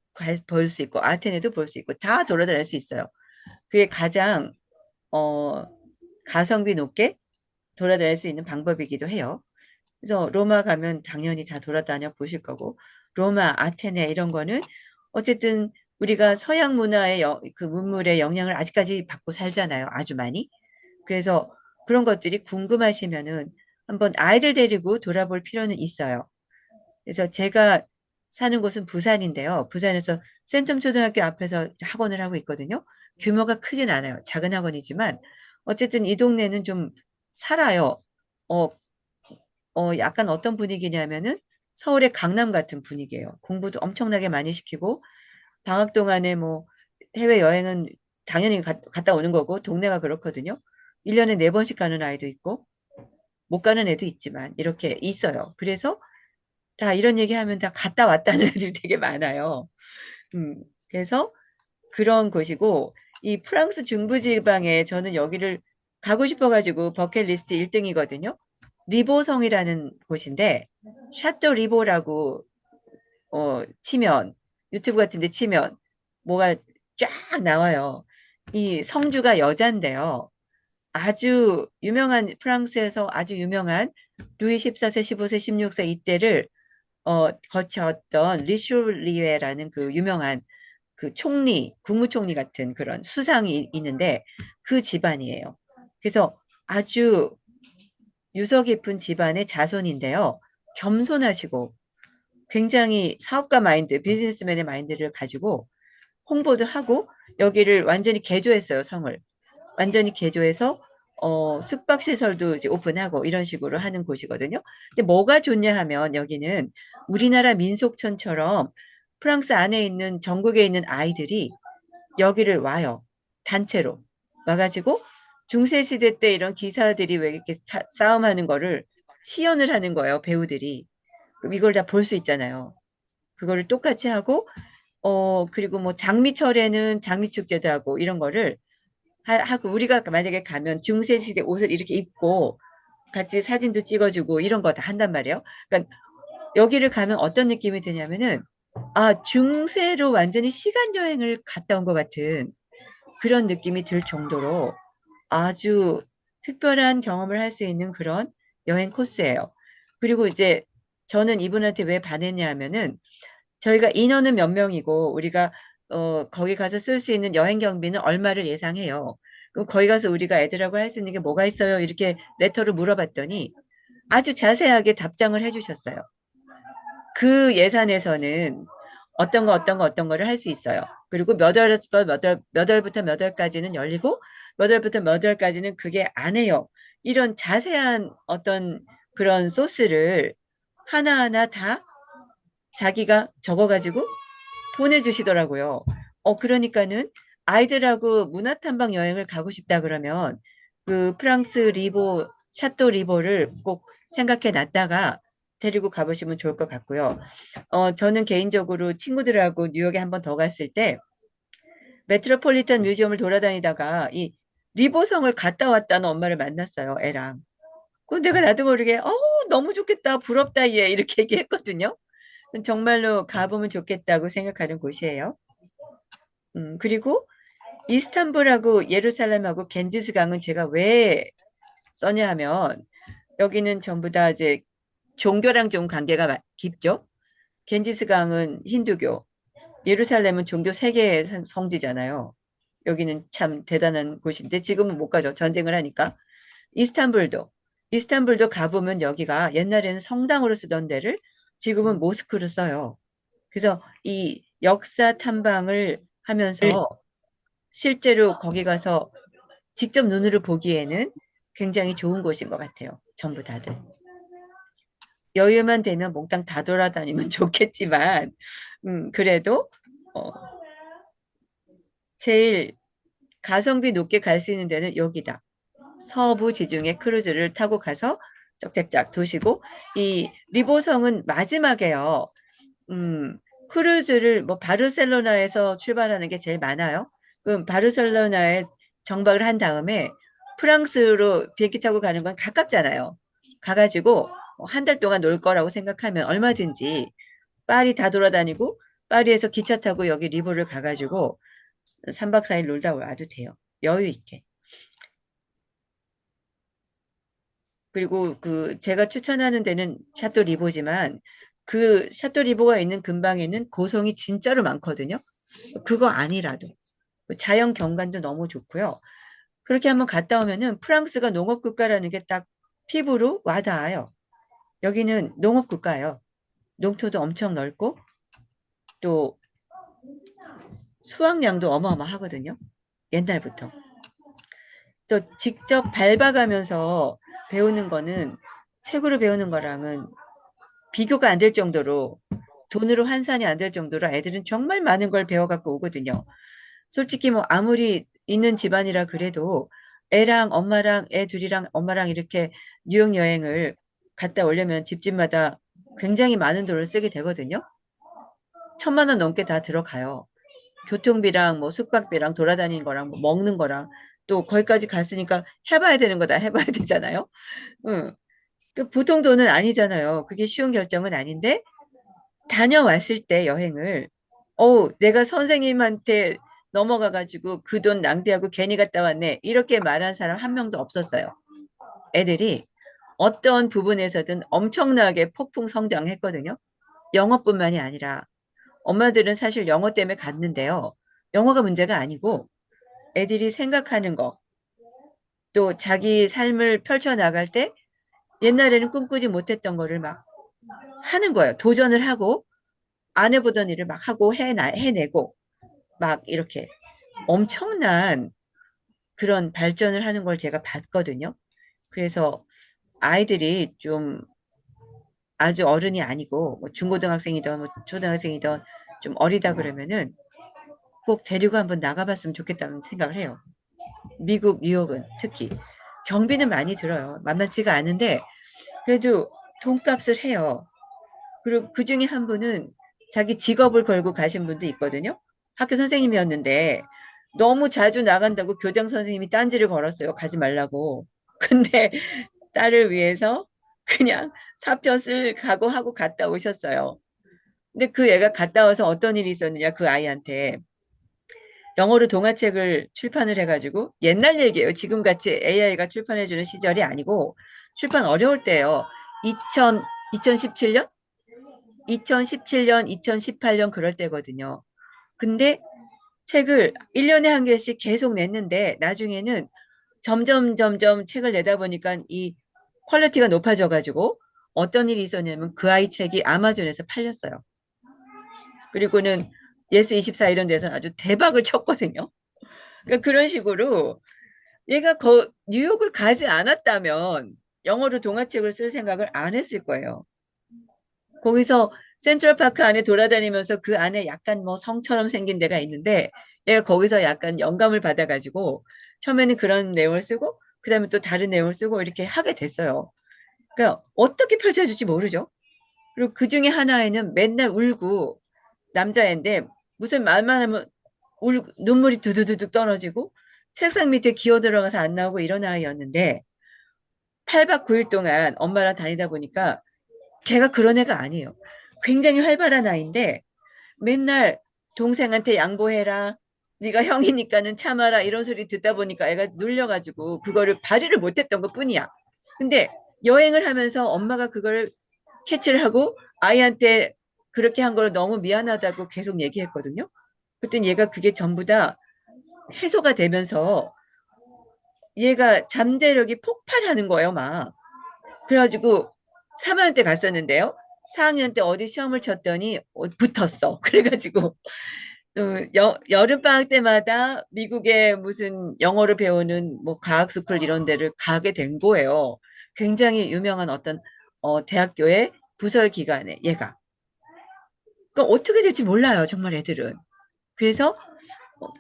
볼 수 있고 아테네도 볼 수 있고 다 돌아다닐 수 있어요. 그게 가장 어, 가성비 높게 돌아다닐 수 있는 방법이기도 해요. 그래서 로마 가면 당연히 다 돌아다녀 보실 거고 로마, 아테네 이런 거는 어쨌든 우리가 서양 문화의 그 문물의 영향을 아직까지 받고 살잖아요. 아주 많이. 그래서 그런 것들이 궁금하시면은 한번 아이들 데리고 돌아볼 필요는 있어요. 그래서 제가 사는 곳은 부산인데요. 부산에서 센텀초등학교 앞에서 학원을 하고 있거든요. 규모가 크진 않아요. 작은 학원이지만 어쨌든 이 동네는 좀 살아요. 어, 약간 어떤 분위기냐면은 서울의 강남 같은 분위기예요. 공부도 엄청나게 많이 시키고 방학 동안에 뭐 해외 여행은 당연히 갔다 오는 거고 동네가 그렇거든요. 1년에 4번씩 가는 아이도 있고 못 가는 애도 있지만 이렇게 있어요. 그래서 다 이런 얘기하면 다 갔다 왔다는 애들이 되게 많아요. 음, 그래서 그런 곳이고 이 프랑스 중부지방에 저는 여기를 가고 싶어가지고 버킷리스트 1등이거든요. 리보성이라는 곳인데 샤또 리보라고 치면 유튜브 같은 데 치면 뭐가 쫙 나와요. 이 성주가 여잔데요. 아주 유명한 프랑스에서 아주 유명한 루이 14세, 15세, 16세 이때를 거쳤던 리슈리에라는 그 유명한 그 총리, 국무총리 같은 그런 수상이 있는데 그 집안이에요. 그래서 아주 유서 깊은 집안의 자손인데요. 겸손하시고 굉장히 사업가 마인드, 비즈니스맨의 마인드를 가지고 홍보도 하고 여기를 완전히 개조했어요, 성을. 완전히 개조해서 숙박시설도 이제 오픈하고 이런 식으로 하는 곳이거든요. 근데 뭐가 좋냐 하면 여기는 우리나라 민속촌처럼 프랑스 안에 있는 전국에 있는 아이들이 여기를 와요. 단체로. 와가지고 중세시대 때 이런 기사들이 왜 이렇게 싸움하는 거를 시연을 하는 거예요, 배우들이. 그럼 이걸 다 볼 수 있잖아요. 그거를 똑같이 하고, 그리고 뭐 장미철에는 장미축제도 하고 이런 거를 하고 우리가 만약에 가면 중세시대 옷을 이렇게 입고 같이 사진도 찍어주고 이런 거 다 한단 말이에요. 그러니까 여기를 가면 어떤 느낌이 드냐면은 중세로 완전히 시간 여행을 갔다 온 것 같은 그런 느낌이 들 정도로 아주 특별한 경험을 할 수 있는 그런 여행 코스예요. 그리고 이제 저는 이분한테 왜 반했냐 하면은 저희가 인원은 몇 명이고 우리가 거기 가서 쓸 수 있는 여행 경비는 얼마를 예상해요. 그럼 거기 가서 우리가 애들하고 할 수 있는 게 뭐가 있어요? 이렇게 레터를 물어봤더니 아주 자세하게 답장을 해주셨어요. 그 예산에서는 어떤 거를 할 수 있어요. 그리고 몇 월부터 몇 월까지는 열리고 몇 월부터 몇 월까지는 그게 안 해요. 이런 자세한 어떤 그런 소스를 하나하나 다 자기가 적어가지고 보내주시더라고요. 그러니까는 아이들하고 문화탐방 여행을 가고 싶다 그러면 그 프랑스 리보, 샤또 리보를 꼭 생각해 놨다가 데리고 가보시면 좋을 것 같고요. 저는 개인적으로 친구들하고 뉴욕에 한 번 더 갔을 때 메트로폴리탄 뮤지엄을 돌아다니다가 이 리보성을 갔다 왔다는 엄마를 만났어요, 애랑. 그 내가 나도 모르게 너무 좋겠다, 부럽다 얘 이렇게 얘기했거든요. 정말로 가보면 좋겠다고 생각하는 곳이에요. 그리고 이스탄불하고 예루살렘하고 겐지스 강은 제가 왜 써냐 하면 여기는 전부 다 이제 종교랑 좀 관계가 깊죠. 겐지스 강은 힌두교, 예루살렘은 종교 세계의 성지잖아요. 여기는 참 대단한 곳인데 지금은 못 가죠. 전쟁을 하니까. 이스탄불도 이스탄불도 가보면 여기가 옛날에는 성당으로 쓰던 데를 지금은 모스크로 써요. 그래서 이 역사 탐방을 하면서 실제로 거기 가서 직접 눈으로 보기에는 굉장히 좋은 곳인 것 같아요. 전부 다들. 여유만 되면 몽땅 다 돌아다니면 좋겠지만, 그래도, 어, 제일 가성비 높게 갈 수 있는 데는 여기다. 서부 지중해 크루즈를 타고 가서 쫙쫙쫙 도시고, 이 리보성은 마지막에요. 크루즈를 뭐 바르셀로나에서 출발하는 게 제일 많아요. 그럼 바르셀로나에 정박을 한 다음에 프랑스로 비행기 타고 가는 건 가깝잖아요. 가가지고 한 달 동안 놀 거라고 생각하면 얼마든지 파리 다 돌아다니고 파리에서 기차 타고 여기 리보를 가가지고 3박 4일 놀다 와도 돼요. 여유 있게. 그리고 그 제가 추천하는 데는 샤또 리보지만 그 샤또 리보가 있는 근방에는 고성이 진짜로 많거든요. 그거 아니라도 자연 경관도 너무 좋고요. 그렇게 한번 갔다 오면은 프랑스가 농업 국가라는 게 딱 피부로 와닿아요. 여기는 농업 국가예요. 농토도 엄청 넓고 또 수확량도 어마어마하거든요. 옛날부터. 그래서 직접 밟아가면서 배우는 거는 책으로 배우는 거랑은 비교가 안 될 정도로 돈으로 환산이 안 될 정도로 애들은 정말 많은 걸 배워갖고 오거든요. 솔직히 뭐 아무리 있는 집안이라 그래도 애랑 엄마랑 애 둘이랑 엄마랑 이렇게 뉴욕 여행을 갔다 오려면 집집마다 굉장히 많은 돈을 쓰게 되거든요. 1,000만 원 넘게 다 들어가요. 교통비랑 뭐 숙박비랑 돌아다니는 거랑 뭐 먹는 거랑 또 거기까지 갔으니까 해봐야 되는 거다 해봐야 되잖아요. 응. 그 보통 돈은 아니잖아요. 그게 쉬운 결정은 아닌데 다녀왔을 때 여행을 내가 선생님한테 넘어가가지고 그 돈 낭비하고 괜히 갔다 왔네 이렇게 말한 사람 한 명도 없었어요. 애들이 어떤 부분에서든 엄청나게 폭풍 성장했거든요. 영어뿐만이 아니라 엄마들은 사실 영어 때문에 갔는데요. 영어가 문제가 아니고 애들이 생각하는 거, 또 자기 삶을 펼쳐나갈 때 옛날에는 꿈꾸지 못했던 거를 막 하는 거예요. 도전을 하고 안 해보던 일을 막 하고 해내고 막 이렇게 엄청난 그런 발전을 하는 걸 제가 봤거든요. 그래서 아이들이 좀 아주 어른이 아니고 뭐 중고등학생이든 뭐 초등학생이든 좀 어리다 그러면은 꼭 데리고 한번 나가봤으면 좋겠다는 생각을 해요. 미국 뉴욕은 특히 경비는 많이 들어요. 만만치가 않은데 그래도 돈값을 해요. 그리고 그 중에 한 분은 자기 직업을 걸고 가신 분도 있거든요. 학교 선생님이었는데 너무 자주 나간다고 교장 선생님이 딴지를 걸었어요. 가지 말라고. 근데 딸을 위해서 그냥 사표를 각오하고 갔다 오셨어요. 근데 그 애가 갔다 와서 어떤 일이 있었느냐, 그 아이한테. 영어로 동화책을 출판을 해가지고 옛날 얘기예요. 지금같이 AI가 출판해주는 시절이 아니고 출판 어려울 때예요. 2017년? 2017년, 2018년 그럴 때거든요. 근데 책을 1년에 한 개씩 계속 냈는데 나중에는 점점 책을 내다 보니까 이 퀄리티가 높아져가지고 어떤 일이 있었냐면 그 아이 책이 아마존에서 팔렸어요. 그리고는 예스24 이런 데서 아주 대박을 쳤거든요. 그러니까 그런 식으로 얘가 뉴욕을 가지 않았다면 영어로 동화책을 쓸 생각을 안 했을 거예요. 거기서 센트럴파크 안에 돌아다니면서 그 안에 약간 뭐 성처럼 생긴 데가 있는데 얘가 거기서 약간 영감을 받아가지고 처음에는 그런 내용을 쓰고 그 다음에 또 다른 내용을 쓰고 이렇게 하게 됐어요. 그러니까 어떻게 펼쳐질지 모르죠. 그리고 그 중에 하나에는 맨날 울고 남자애인데 무슨 말만 하면 눈물이 두두두둑 떨어지고 책상 밑에 기어 들어가서 안 나오고 이런 아이였는데 8박 9일 동안 엄마랑 다니다 보니까 걔가 그런 애가 아니에요. 굉장히 활발한 아이인데 맨날 동생한테 양보해라. 네가 형이니까는 참아라. 이런 소리 듣다 보니까 애가 눌려가지고 그거를 발휘를 못했던 것 뿐이야. 근데 여행을 하면서 엄마가 그걸 캐치를 하고 아이한테 그렇게 한 걸 너무 미안하다고 계속 얘기했거든요. 그랬더니 얘가 그게 전부 다 해소가 되면서 얘가 잠재력이 폭발하는 거예요, 막. 그래가지고 3학년 때 갔었는데요. 4학년 때 어디 시험을 쳤더니 붙었어. 그래가지고 여름방학 때마다 미국의 무슨 영어를 배우는 뭐 과학 스쿨 이런 데를 가게 된 거예요. 굉장히 유명한 어떤 대학교의 부설 기관에 얘가. 그러니까 어떻게 될지 몰라요. 정말 애들은. 그래서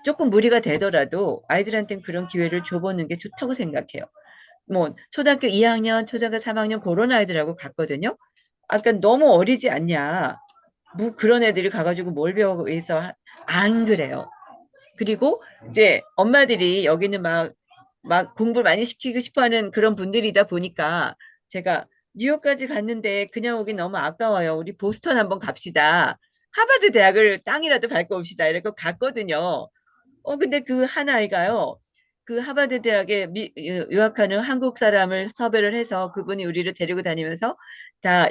조금 무리가 되더라도 아이들한테는 그런 기회를 줘보는 게 좋다고 생각해요. 뭐 초등학교 2학년, 초등학교 3학년 그런 아이들하고 갔거든요. 아까 너무 어리지 않냐. 뭐 그런 애들이 가가지고 뭘 배우고 해서 안 그래요. 그리고 이제 엄마들이 여기는 막 공부를 많이 시키고 싶어 하는 그런 분들이다 보니까 제가 뉴욕까지 갔는데 그냥 오긴 너무 아까워요. 우리 보스턴 한번 갑시다. 하버드 대학을 땅이라도 밟고 옵시다. 이렇게 갔거든요. 근데 그 한 아이가요. 그 하버드 대학에 유학하는 한국 사람을 섭외를 해서 그분이 우리를 데리고 다니면서 다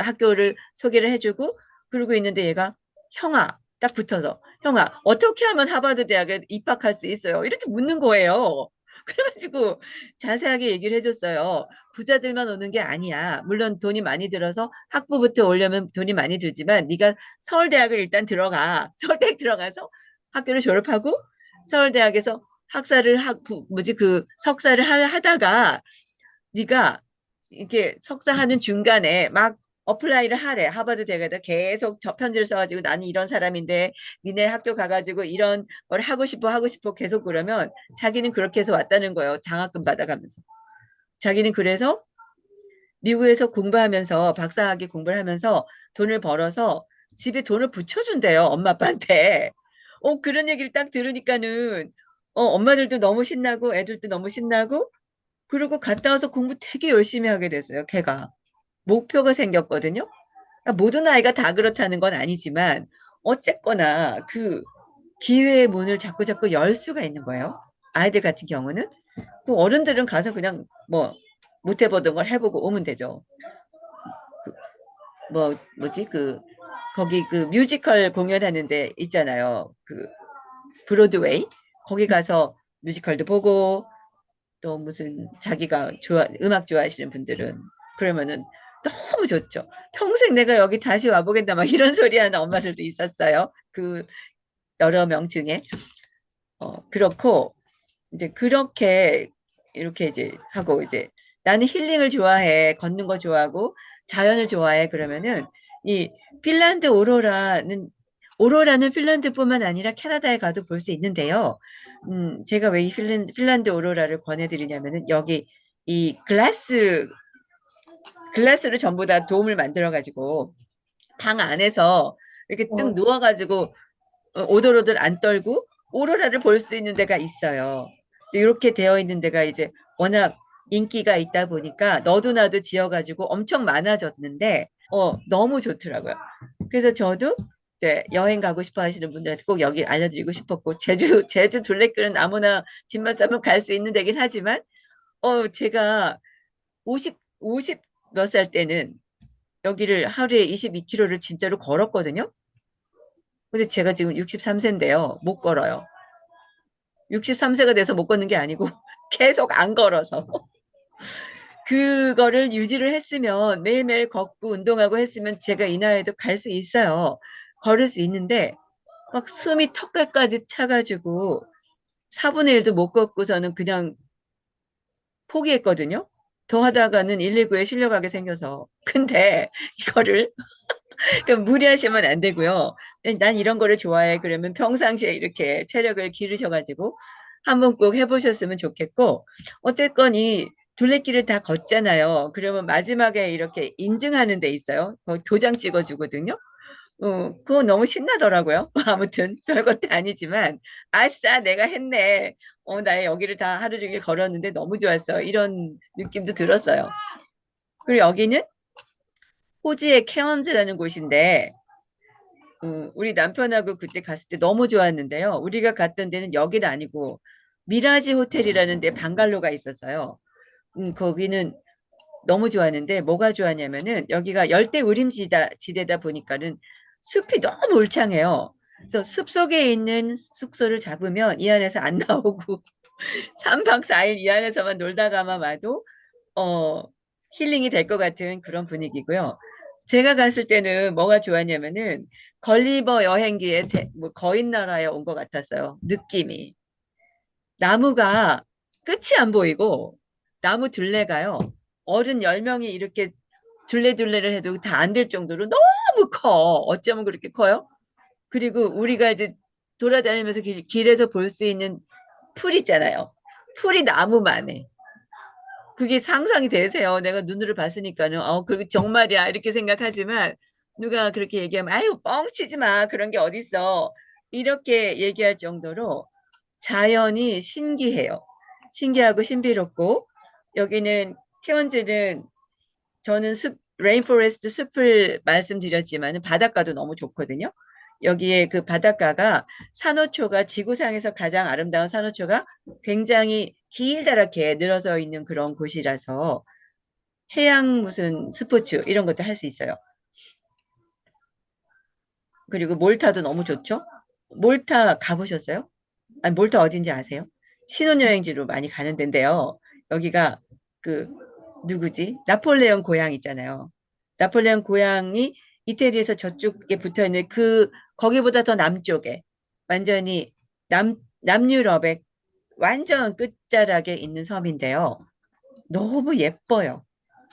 학교를 소개를 해주고 그러고 있는데 얘가 형아 딱 붙어서 형아 어떻게 하면 하버드 대학에 입학할 수 있어요? 이렇게 묻는 거예요. 그래가지고 자세하게 얘기를 해줬어요. 부자들만 오는 게 아니야. 물론 돈이 많이 들어서 학부부터 오려면 돈이 많이 들지만 네가 서울대학을 일단 들어가. 서울대학 들어가서 학교를 졸업하고 서울대학에서 석사를 하다가 네가 이렇게 석사하는 중간에 막 어플라이를 하래. 하버드 대학에다 계속 저 편지를 써가지고 나는 이런 사람인데 니네 학교 가가지고 이런 걸 하고 싶어 계속 그러면 자기는 그렇게 해서 왔다는 거예요. 장학금 받아가면서. 자기는 그래서 미국에서 공부하면서 박사학위 공부를 하면서 돈을 벌어서 집에 돈을 붙여준대요. 엄마 아빠한테. 그런 얘기를 딱 들으니까는 엄마들도 너무 신나고 애들도 너무 신나고 그리고 갔다 와서 공부 되게 열심히 하게 됐어요. 걔가. 목표가 생겼거든요. 그러니까 모든 아이가 다 그렇다는 건 아니지만 어쨌거나 그 기회의 문을 자꾸 자꾸 열 수가 있는 거예요. 아이들 같은 경우는. 그 어른들은 가서 그냥 뭐 못 해보던 걸 해보고 오면 되죠. 거기 그 뮤지컬 공연하는 데 있잖아요. 그 브로드웨이. 거기 가서 뮤지컬도 보고 또 무슨 자기가 음악 좋아하시는 분들은 그러면은 너무 좋죠. 평생 내가 여기 다시 와보겠다 막 이런 소리 하는 엄마들도 있었어요. 그 여러 명 중에. 그렇고 이제 그렇게 이렇게 이제 하고 이제 나는 힐링을 좋아해. 걷는 거 좋아하고 자연을 좋아해. 그러면은 이 핀란드 오로라는 핀란드뿐만 아니라 캐나다에 가도 볼 수 있는데요. 제가 왜 이 핀란드 오로라를 권해드리냐면은 여기 이 글라스로 전부 다 돔을 만들어가지고 방 안에서 이렇게 뜩 누워가지고 오돌오돌 안 떨고 오로라를 볼 수 있는 데가 있어요. 이렇게 되어 있는 데가 이제 워낙 인기가 있다 보니까 너도 나도 지어가지고 엄청 많아졌는데 너무 좋더라고요. 그래서 저도 이제 여행 가고 싶어 하시는 분들한테 꼭 여기 알려드리고 싶었고 제주 둘레길은 아무나 집만 싸면 갈 수 있는 데긴 하지만 제가 50 몇 살 때는 여기를 하루에 22km를 진짜로 걸었거든요. 근데 제가 지금 63세인데요. 못 걸어요. 63세가 돼서 못 걷는 게 아니고 계속 안 걸어서. 그거를 유지를 했으면 매일매일 걷고 운동하고 했으면 제가 이 나이에도 갈 수 있어요. 걸을 수 있는데 막 숨이 턱까지 차가지고 4분의 1도 못 걷고서는 그냥 포기했거든요. 더 하다가는 119에 실려가게 생겨서. 근데 이거를 무리하시면 안 되고요. 난 이런 거를 좋아해. 그러면 평상시에 이렇게 체력을 기르셔가지고 한번 꼭 해보셨으면 좋겠고, 어쨌건 이 둘레길을 다 걷잖아요. 그러면 마지막에 이렇게 인증하는 데 있어요. 도장 찍어주거든요. 그거 너무 신나더라고요. 아무튼 별것도 아니지만 아싸 내가 했네. 나 여기를 다 하루 종일 걸었는데 너무 좋았어. 이런 느낌도 들었어요. 그리고 여기는 호주의 케언즈라는 곳인데 우리 남편하고 그때 갔을 때 너무 좋았는데요. 우리가 갔던 데는 여기는 아니고 미라지 호텔이라는 데 방갈로가 있었어요. 거기는 너무 좋았는데 뭐가 좋았냐면은 여기가 열대 지대다 보니까는 숲이 너무 울창해요. 그래서 숲속에 있는 숙소를 잡으면 이 안에서 안 나오고 3박 4일 이 안에서만 놀다가만 와도 어, 힐링이 될 것 같은 그런 분위기고요. 제가 갔을 때는 뭐가 좋았냐면은 걸리버 여행기에 뭐 거인 나라에 온 것 같았어요. 느낌이. 나무가 끝이 안 보이고 나무 둘레가요. 어른 10명이 이렇게 둘레둘레를 해도 다 안 될 정도로 너무 커. 어쩌면 그렇게 커요? 그리고 우리가 이제 돌아다니면서 길에서 볼 수 있는 풀 있잖아요. 풀이 나무만 해. 그게 상상이 되세요. 내가 눈으로 봤으니까는 그게 정말이야 이렇게 생각하지만 누가 그렇게 얘기하면 아유 뻥치지 마 그런 게 어딨어 이렇게 얘기할 정도로 자연이 신기해요. 신기하고 신비롭고 여기는 케언즈는 저는 레인포레스트 숲을 말씀드렸지만 바닷가도 너무 좋거든요. 여기에 그 바닷가가 산호초가 지구상에서 가장 아름다운 산호초가 굉장히 길다랗게 늘어서 있는 그런 곳이라서 해양 무슨 스포츠 이런 것도 할 수 있어요. 그리고 몰타도 너무 좋죠. 몰타 가보셨어요? 아니, 몰타 어딘지 아세요? 신혼여행지로 많이 가는 데인데요. 여기가 그 누구지? 나폴레옹 고향 있잖아요. 나폴레옹 고향이 이태리에서 저쪽에 붙어 있는 거기보다 더 남쪽에 완전히 남유럽에 완전 끝자락에 있는 섬인데요. 너무 예뻐요.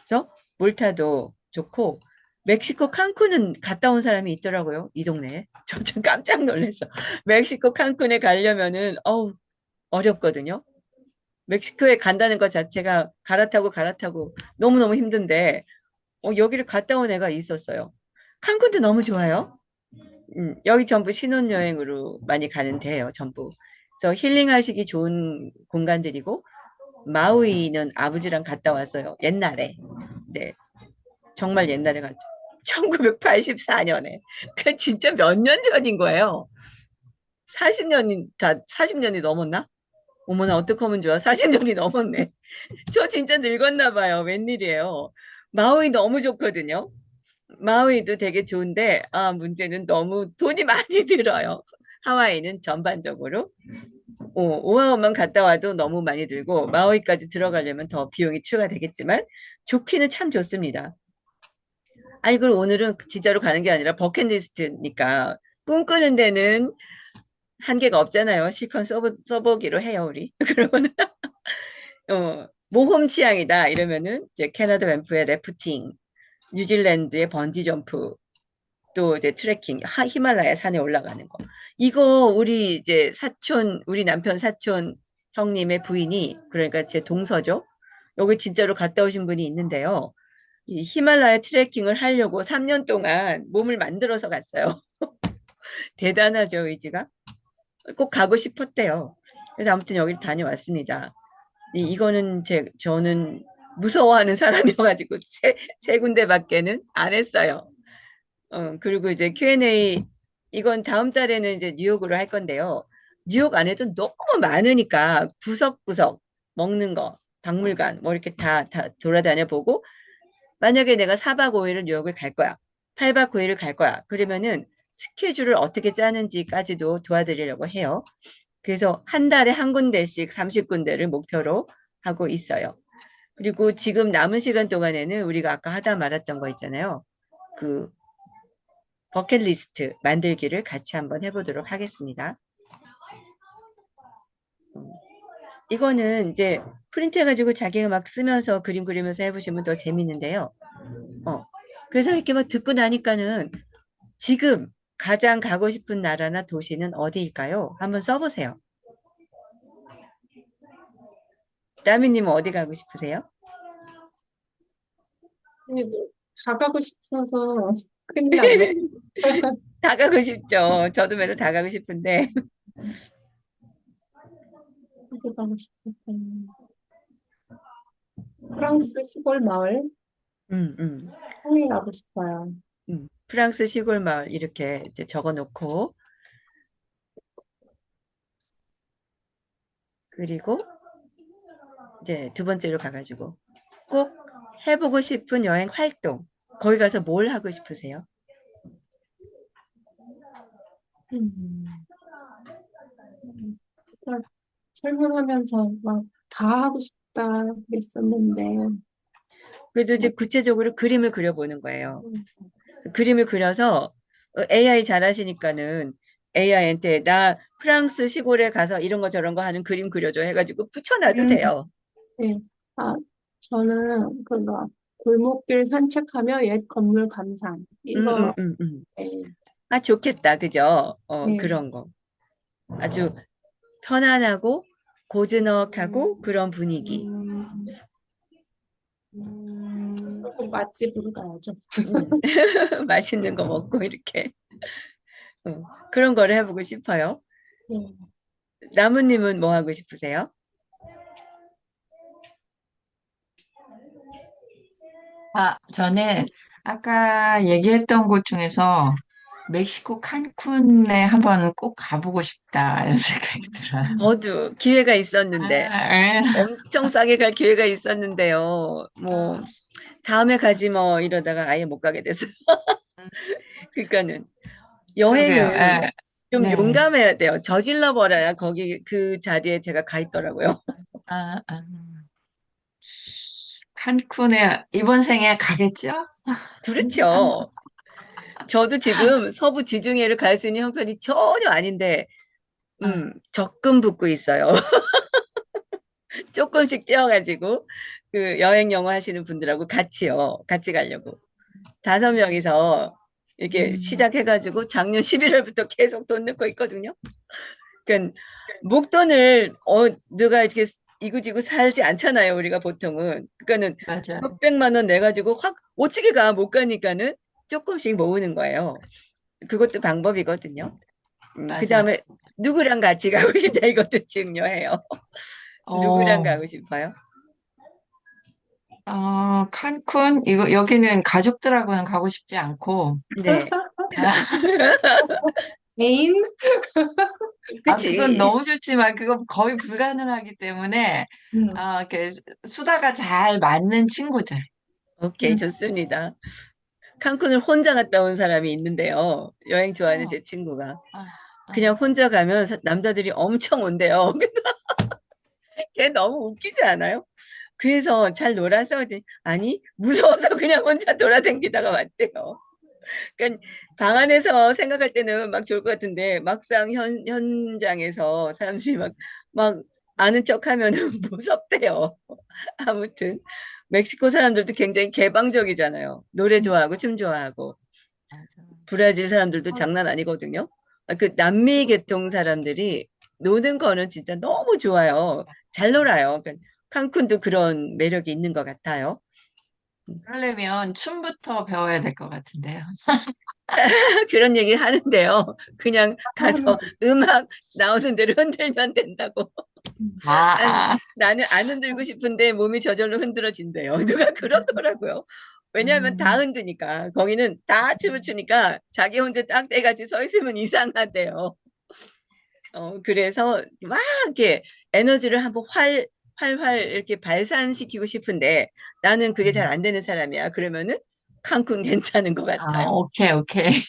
그래서 몰타도 좋고 멕시코 칸쿤은 갔다 온 사람이 있더라고요. 이 동네에. 저 좀 깜짝 놀랐어. 멕시코 칸쿤에 가려면은 어렵거든요. 멕시코에 간다는 것 자체가 갈아타고 너무너무 힘든데 여기를 갔다 온 애가 있었어요. 칸쿤도 너무 좋아요. 여기 전부 신혼여행으로 많이 가는 데예요, 전부. 그래서 힐링하시기 좋은 공간들이고 마우이는 아버지랑 갔다 왔어요. 옛날에. 네, 정말 옛날에 갔죠. 1984년에. 그 진짜 몇 년 전인 거예요. 40년이 넘었나? 어머나, 어떡하면 좋아. 40년이 넘었네. 저 진짜 늙었나 봐요. 웬일이에요. 마우이 너무 좋거든요. 마우이도 되게 좋은데, 문제는 너무 돈이 많이 들어요. 하와이는 전반적으로. 오아우만 갔다 와도 너무 많이 들고, 마우이까지 들어가려면 더 비용이 추가되겠지만, 좋기는 참 좋습니다. 아니, 그리고 오늘은 진짜로 가는 게 아니라 버킷리스트니까, 꿈꾸는 데는 한계가 없잖아요. 실컷 써보기로 해요, 우리. 그러면, 모험 취향이다. 이러면은, 이제 캐나다 밴프의 래프팅, 뉴질랜드의 번지 점프, 또 이제 트레킹, 히말라야 산에 올라가는 거. 이거 우리 이제 우리 남편 사촌 형님의 부인이, 그러니까 제 동서죠. 여기 진짜로 갔다 오신 분이 있는데요. 이 히말라야 트레킹을 하려고 3년 동안 몸을 만들어서 갔어요. 대단하죠, 의지가. 꼭 가고 싶었대요. 그래서 아무튼 여기를 다녀왔습니다. 이거는 저는 무서워하는 사람이어가지고 세 군데밖에는 안 했어요. 그리고 이제 Q&A, 이건 다음 달에는 이제 뉴욕으로 할 건데요. 뉴욕 안에도 너무 많으니까 구석구석 먹는 거, 박물관, 뭐 이렇게 다 돌아다녀 보고, 만약에 내가 4박 5일을 뉴욕을 갈 거야. 8박 9일을 갈 거야. 그러면은 스케줄을 어떻게 짜는지까지도 도와드리려고 해요. 그래서 한 달에 한 군데씩 30군데를 목표로 하고 있어요. 그리고 지금 남은 시간 동안에는 우리가 아까 하다 말았던 거 있잖아요. 그 버킷리스트 만들기를 같이 한번 해보도록 하겠습니다. 이거는 이제 프린트 해가지고 자기가 막 쓰면서 그림 그리면서 해보시면 더 재밌는데요. 그래서 이렇게 막 듣고 나니까는 지금 가장 가고 싶은 나라나 도시는 어디일까요? 한번 써보세요. 라미님은 어디 가고 싶으세요? 그래도 다 가고 싶어서 큰일 났네. 다 가고 싶죠. 저도 매일 다 가고 싶은데. 어디 가고 싶었어? 프랑스 시골 마을 음, 음, 홍해 가고 싶어요. 프랑스 시골 마을 이렇게 이제 적어 놓고, 그리고 이제 두 번째로 가가지고 꼭 해보고 싶은 여행 활동. 거기 가서 뭘 하고 싶으세요? 음. 그러니까 설문하면서 막 다 하고 싶다 그랬었는데 그래도 이제 구체적으로 그림을 그려보는 거예요. 음, 그림을 그려서 AI 잘하시니까는 AI한테 나 프랑스 시골에 가서 이런 거 저런 거 하는 그림 그려줘 해가지고 붙여놔도 돼요. 네. 아, 저는 그거 골목길 산책하며 옛 건물 감상 음, 음, 이거 음, 음. 네, 좋겠다. 그죠? 네. 그런 거. 아주 편안하고 고즈넉하고 그런 분위기. 그리고 맛집으로 가야죠. 맛있는 거 먹고 이렇게. 그런 거를 해보고 싶어요. 네. 나무님은 뭐 하고 싶으세요? 저는 아까 얘기했던 곳 중에서 멕시코 칸쿤에 한번 꼭 가보고 싶다, 이런 생각이 들어요. 저도 기회가 있었는데 아, 엄청 싸게 갈 기회가 있었는데요. 뭐 다음에 가지 뭐 이러다가 아예 못 가게 됐어요. 그러니까는 그러게요. 여행은 좀 네. 용감해야 돼요. 저질러 버려야 거기 그 자리에 제가 가 있더라고요. 아, 아. 칸쿤에 이번 생에 가겠죠? 그렇죠. 저도 지금 서부 지중해를 갈 수 있는 형편이 전혀 아닌데, 적금 붓고 있어요. 조금씩 떼어가지고 그 여행 영어 하시는 분들하고 같이요. 같이 가려고. 5명이서 이렇게 시작해가지고 작년 11월부터 계속 돈 넣고 있거든요. 그러니까 목돈을 누가 이렇게 이구지구 살지 않잖아요. 우리가 보통은. 그러니까는 맞아요. 몇백만 원 내가지고 확 어떻게 가? 못 가니까는 조금씩 모으는 거예요. 그것도 방법이거든요. 맞아요. 그다음에 누구랑 같이 가고 싶다 이것도 중요해요. 누구랑 어, 가고 싶어요? 칸쿤? 여기는 가족들하고는 가고 싶지 않고, 네. 아, 애인? 그건 그치. 너무 좋지만, 그건 거의 불가능하기 때문에, 음. 이렇게 수다가 잘 맞는 친구들. 오케이, 음. 좋습니다. 칸쿤을 혼자 갔다 온 사람이 있는데요. 여행 좋아하는 어, 제 친구가. 아, 그냥 아. 혼자 가면 남자들이 엄청 온대요. 걔 너무 웃기지 않아요? 그래서 잘 놀아서 그랬더니 아니 무서워서 그냥 혼자 돌아다니다가 왔대요. 그러니까 방 안에서 생각할 때는 막 좋을 것 같은데 막상 현장에서 사람들이 막 아는 척하면 무섭대요. 아무튼 멕시코 사람들도 굉장히 개방적이잖아요. 노래 좋아하고 춤 좋아하고 맞아. 브라질 사람들도 장난 아니거든요. 그 남미 계통 사람들이 노는 거는 진짜 너무 좋아요. 잘 놀아요. 그러니까 칸쿤도 그런 매력이 있는 것 같아요. 그러려면 춤부터 배워야 될 것 같은데요. 그런 얘기 하는데요. 그냥 가서 음악 나오는 대로 흔들면 된다고. 아, 나는 안 흔들고 싶은데 몸이 저절로 흔들어진대요. 누가 그러더라고요. 왜냐하면 다 음, 흔드니까. 거기는 다 춤을 추니까 자기 혼자 딱 떼가지고 서 있으면 이상하대요. 그래서 막 이렇게 에너지를 한번 활활 이렇게 발산시키고 싶은데 나는 그게 잘 안 되는 사람이야. 그러면은 칸쿤 괜찮은 것 같아요. 오케이, 오케이.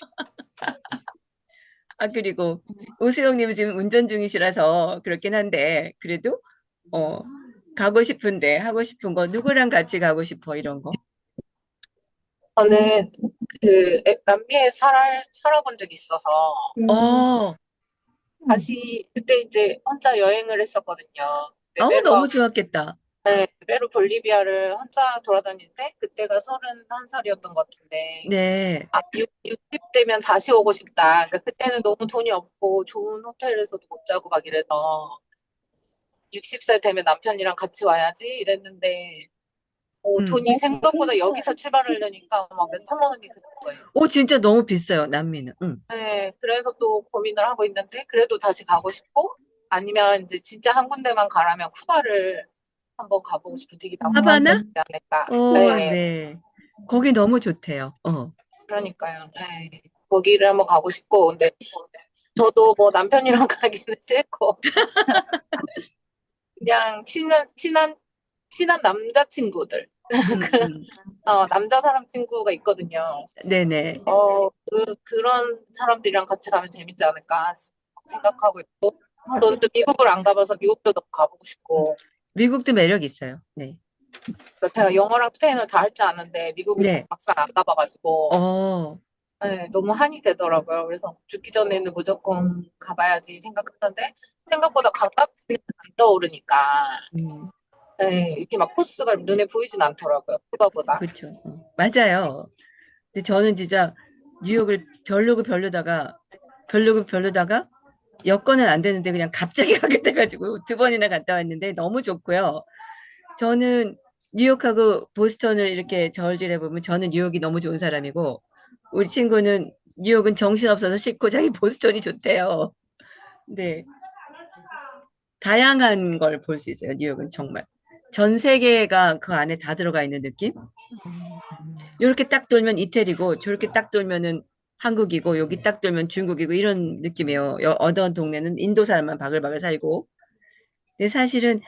그리고 오수영님은 지금 운전 중이시라서 그렇긴 한데 그래도 어, 가고 싶은데 하고 싶은 거 누구랑 같이 가고 싶어 이런 거. 저는 남미에 살아본 적이 있어서 음. 어, 다시 그때 이제 혼자 여행을 했었거든요. 그때 너무 좋았겠다. 페루 볼리비아를 혼자 돌아다니는데 그때가 31살이었던 것 같은데 네. 60대면 다시 오고 싶다. 그러니까 그때는 너무 돈이 없고 좋은 호텔에서도 못 자고 막 이래서 60세 되면 남편이랑 같이 와야지 이랬는데 음. 돈이 생각보다 여기서 출발하려니까 막 몇천만 원이 드는 거예요. 오, 진짜 너무 비싸요, 남미는. 네, 그래서 또 고민을 하고 있는데, 그래도 다시 가고 싶고, 아니면 이제 진짜 한 군데만 가라면 쿠바를 한번 가보고 싶은 되게 낭만적이지 하바나? 않을까. 네, 네. 거기 너무 좋대요. 그러니까요. 네, 거기를 한번 가고 싶고, 근데 저도 뭐 남편이랑 가기는 싫고, 그냥 친한 남자친구들, 음. 남자 사람 친구가 있거든요. 네네. 그런 사람들이랑 같이 가면 재밌지 않을까 생각하고 있고, 저는 또 미국을 안 가봐서 미국도 너무 가보고 음. 싶고, 미국도 매력 있어요. 네. 그러니까 제가 영어랑 스페인어를 다 할 줄 아는데 미국을 네. 막상 안 가봐가지고 어, 네, 너무 한이 되더라고요. 그래서 죽기 전에는 무조건 가봐야지 생각했는데 생각보다 관광지는 안 떠오르니까 음, 네, 이렇게 막 코스가 눈에 보이진 않더라고요. 쿠바보다. 그렇죠. 맞아요. 근데 저는 진짜 뉴욕을 별로고 별로다가 여건은 안 되는데 그냥 갑자기 가게 돼가지고 2번이나 갔다 왔는데 너무 좋고요. 저는 뉴욕하고 보스턴을 이렇게 저울질해 보면 저는 뉴욕이 너무 좋은 사람이고 우리 친구는 뉴욕은 정신없어서 싫고 자기 보스턴이 좋대요. 네, 다양한 걸 볼 수 있어요. 뉴욕은 정말. 전 세계가 그 안에 다 들어가 있는 느낌? 이렇게 딱 돌면 이태리고 저렇게 딱 돌면은 한국이고 여기 딱 돌면 중국이고 이런 느낌이에요. 어떤 동네는 인도 사람만 바글바글 살고. 근데 사실은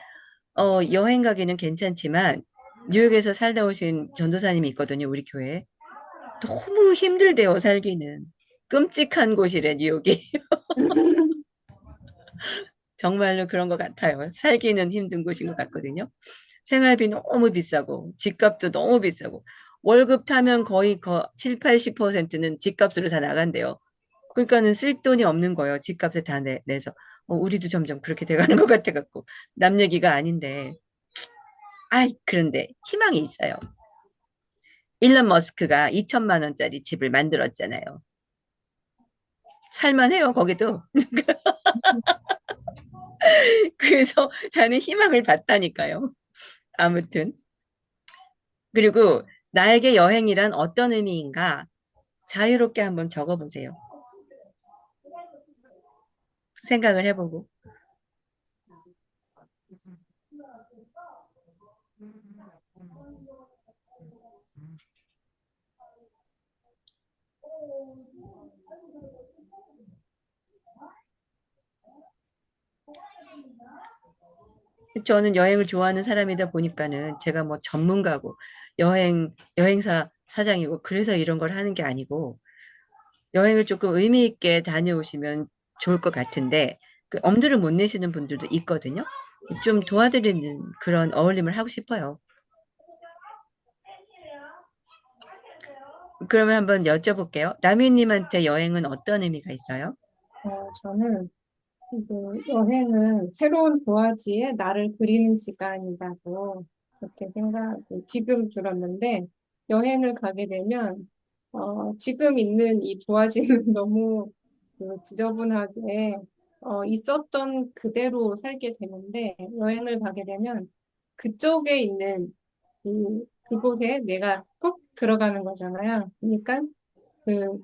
여행 가기는 괜찮지만 뉴욕에서 살다 오신 전도사님이 있거든요. 우리 교회에. 너무 힘들대요. 살기는. 끔찍한 곳이래 뉴욕이. 정말로 그런 것 같아요. 살기는 힘든 곳인 것 같거든요. 생활비 너무 비싸고 집값도 너무 비싸고 월급 타면 거의 7, 80%는 집값으로 다 나간대요. 그러니까는 쓸 돈이 없는 거예요. 집값을 다 내서. 우리도 점점 그렇게 돼가는 것 같아 갖고 남 얘기가 아닌데 아이, 그런데 희망이 있어요. 일론 머스크가 2천만 원짜리 집을 만들었잖아요. 살만해요, 거기도. 그래서 나는 희망을 봤다니까요. 아무튼. 그리고 나에게 여행이란 어떤 의미인가 자유롭게 한번 적어보세요. 생각을 해보고. 저는 여행을 좋아하는 사람이다 보니까는 제가 뭐 전문가고 여행사 사장이고 그래서 이런 걸 하는 게 아니고 여행을 조금 의미 있게 다녀오시면 좋을 것 같은데 그 엄두를 못 내시는 분들도 있거든요. 좀 도와드리는 그런 어울림을 하고 싶어요. 그러면 한번 여쭤볼게요. 라미님한테 여행은 어떤 의미가 있어요? 저는 여행은 새로운 도화지에 나를 그리는 시간이라고 그렇게 지금 들었는데, 여행을 가게 되면, 지금 있는 이 도화지는 너무 지저분하게, 있었던 그대로 살게 되는데, 여행을 가게 되면 그쪽에 있는 그곳에 내가 꼭 들어가는 거잖아요. 그러니까 그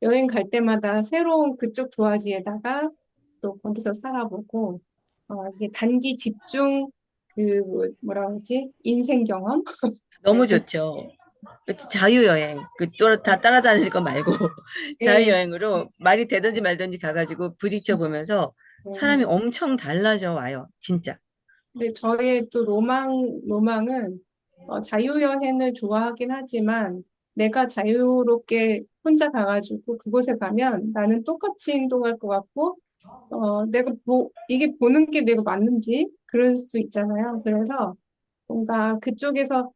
여행 갈 때마다 새로운 그쪽 도화지에다가 또 거기서 살아보고, 이게 단기 집중, 뭐라 그러지? 인생 경험? 너무 좋죠. 자유여행, 다 따라다닐 거 말고, 예, 자유여행으로 말이 되든지 말든지 가가지고 부딪혀 보면서 사람이 네. 엄청 달라져 와요. 진짜. 근데 저의 또 로망은 자유여행을 좋아하긴 하지만 내가 자유롭게 혼자 가가지고 그곳에 가면 나는 똑같이 행동할 것 같고, 이게 보는 게 내가 맞는지 그럴 수 있잖아요. 그래서 뭔가 그쪽에서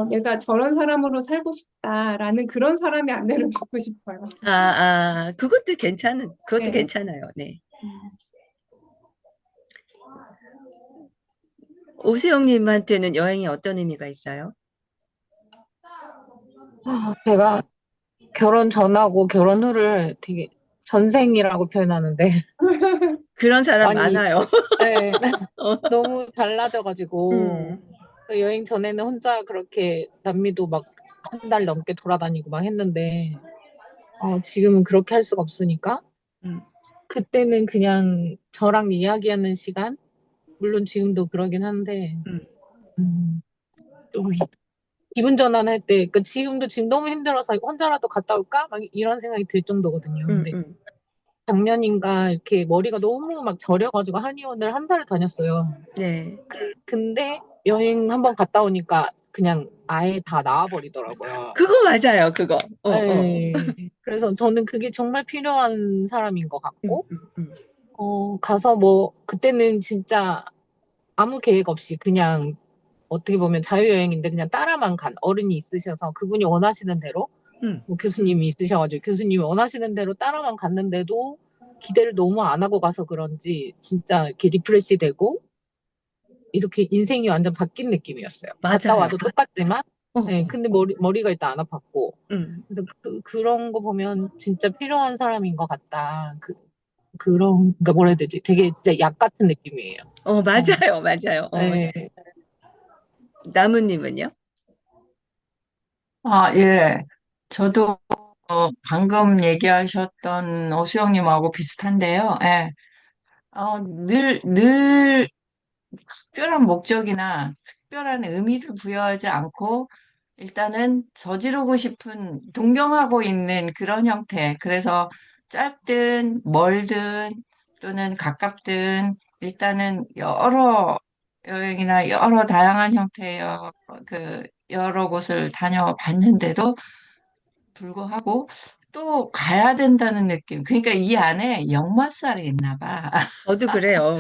내가 저런 사람으로 살고 싶다라는 그런 사람의 안내를 받고 싶어요. 그것도 네. 괜찮아요. 네. 음. 오수영님한테는 여행이 어떤 의미가 있어요? 제가 결혼 전하고 결혼 후를 되게 전생이라고 표현하는데 그런 사람 많이 많아요. 네, 어, 너무 달라져가지고 음, 그 여행 전에는 혼자 그렇게 남미도 막 한 달 넘게 돌아다니고 막 했는데 지금은 그렇게 할 수가 없으니까 음. 그때는 그냥 저랑 이야기하는 시간 물론 지금도 그러긴 한데 음, 음, 좀 기분 전환할 때 지금 너무 힘들어서 혼자라도 갔다 올까? 막 이런 생각이 들 정도거든요. 음, 근데 음. 작년인가 이렇게 머리가 너무 막 저려가지고 한의원을 한 달을 다녔어요. 네. 근데 여행 한번 갔다 오니까 그냥 아예 다 나와버리더라고요. 그거 맞아요, 그거. 네. 그래서 저는 그게 정말 필요한 사람인 것 음, 같고, 음, 음. 가서 뭐, 그때는 진짜 아무 계획 없이 그냥 어떻게 보면 자유여행인데 그냥 따라만 간 어른이 있으셔서 그분이 원하시는 대로, 음. 뭐 교수님이 있으셔가지고 교수님이 원하시는 대로 따라만 갔는데도 기대를 너무 안 하고 가서 그런지 진짜 이렇게 리프레시 되고, 이렇게 인생이 완전 바뀐 느낌이었어요. 갔다 맞아요. 와도 똑같지만, 네, 어, 근데 머리가 일단 안 아팠고. 음. 그래서 그런 거 보면 진짜 필요한 사람인 것 같다. 그러니까 뭐라 해야 되지? 되게 진짜 약 같은 느낌이에요. 어, 맞아요, 맞아요. 네. 나무님은요? 예. 저도 방금 얘기하셨던 오수영님하고 비슷한데요. 예. 늘 특별한 목적이나 특별한 의미를 부여하지 않고 일단은 저지르고 싶은, 동경하고 있는 그런 형태. 그래서 짧든 멀든 또는 가깝든 일단은 여러 여행이나 여러 다양한 형태의 여러 곳을 다녀봤는데도 불구하고 또 가야 된다는 느낌. 그러니까 이 안에 역마살이 있나 봐. 저도 그래요.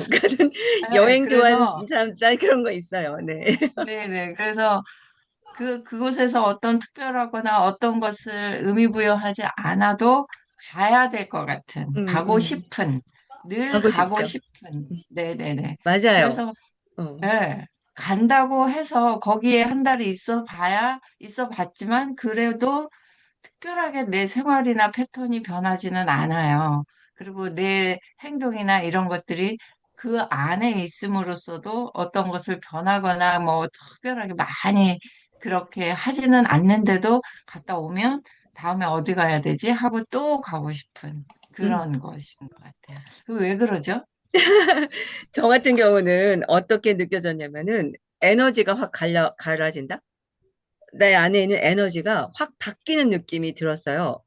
네, 여행 좋아하는 그래서 사람, 난 그런 거 있어요. 네. 네네. 그래서 그곳에서 어떤 특별하거나 어떤 것을 의미 부여하지 않아도 가야 될 것 같은, 음, 가고 음. 싶은, 늘 가고 가고 싶죠. 싶은. 네네네. 맞아요. 그래서, 어, 예, 간다고 해서 거기에 한 달을 있어 봤지만 그래도 특별하게 내 생활이나 패턴이 변하지는 않아요. 그리고 내 행동이나 이런 것들이 그 안에 있음으로써도 어떤 것을 변하거나 뭐 특별하게 많이 그렇게 하지는 않는데도 갔다 오면 다음에 어디 가야 되지? 하고 또 가고 싶은 음. 그런 것인 것 같아요. 왜 그러죠? 저 같은 경우는 어떻게 느껴졌냐면은 에너지가 확 갈라진다? 내 안에 있는 에너지가 확 바뀌는 느낌이 들었어요.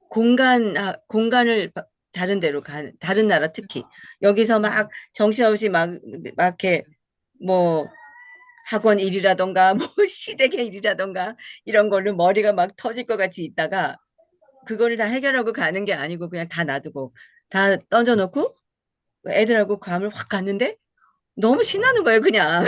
공간을 다른 데로 다른 나라 특히. 여기서 막 정신없이 막 이렇게 뭐 학원 일이라던가 뭐 시댁의 일이라던가 이런 걸로 머리가 막 터질 것 같이 있다가 그거를 다 해결하고 가는 게 아니고 그냥 다 놔두고 다 던져놓고 애들하고 괌을 확 갔는데 너무 신나는 거예요, 그냥.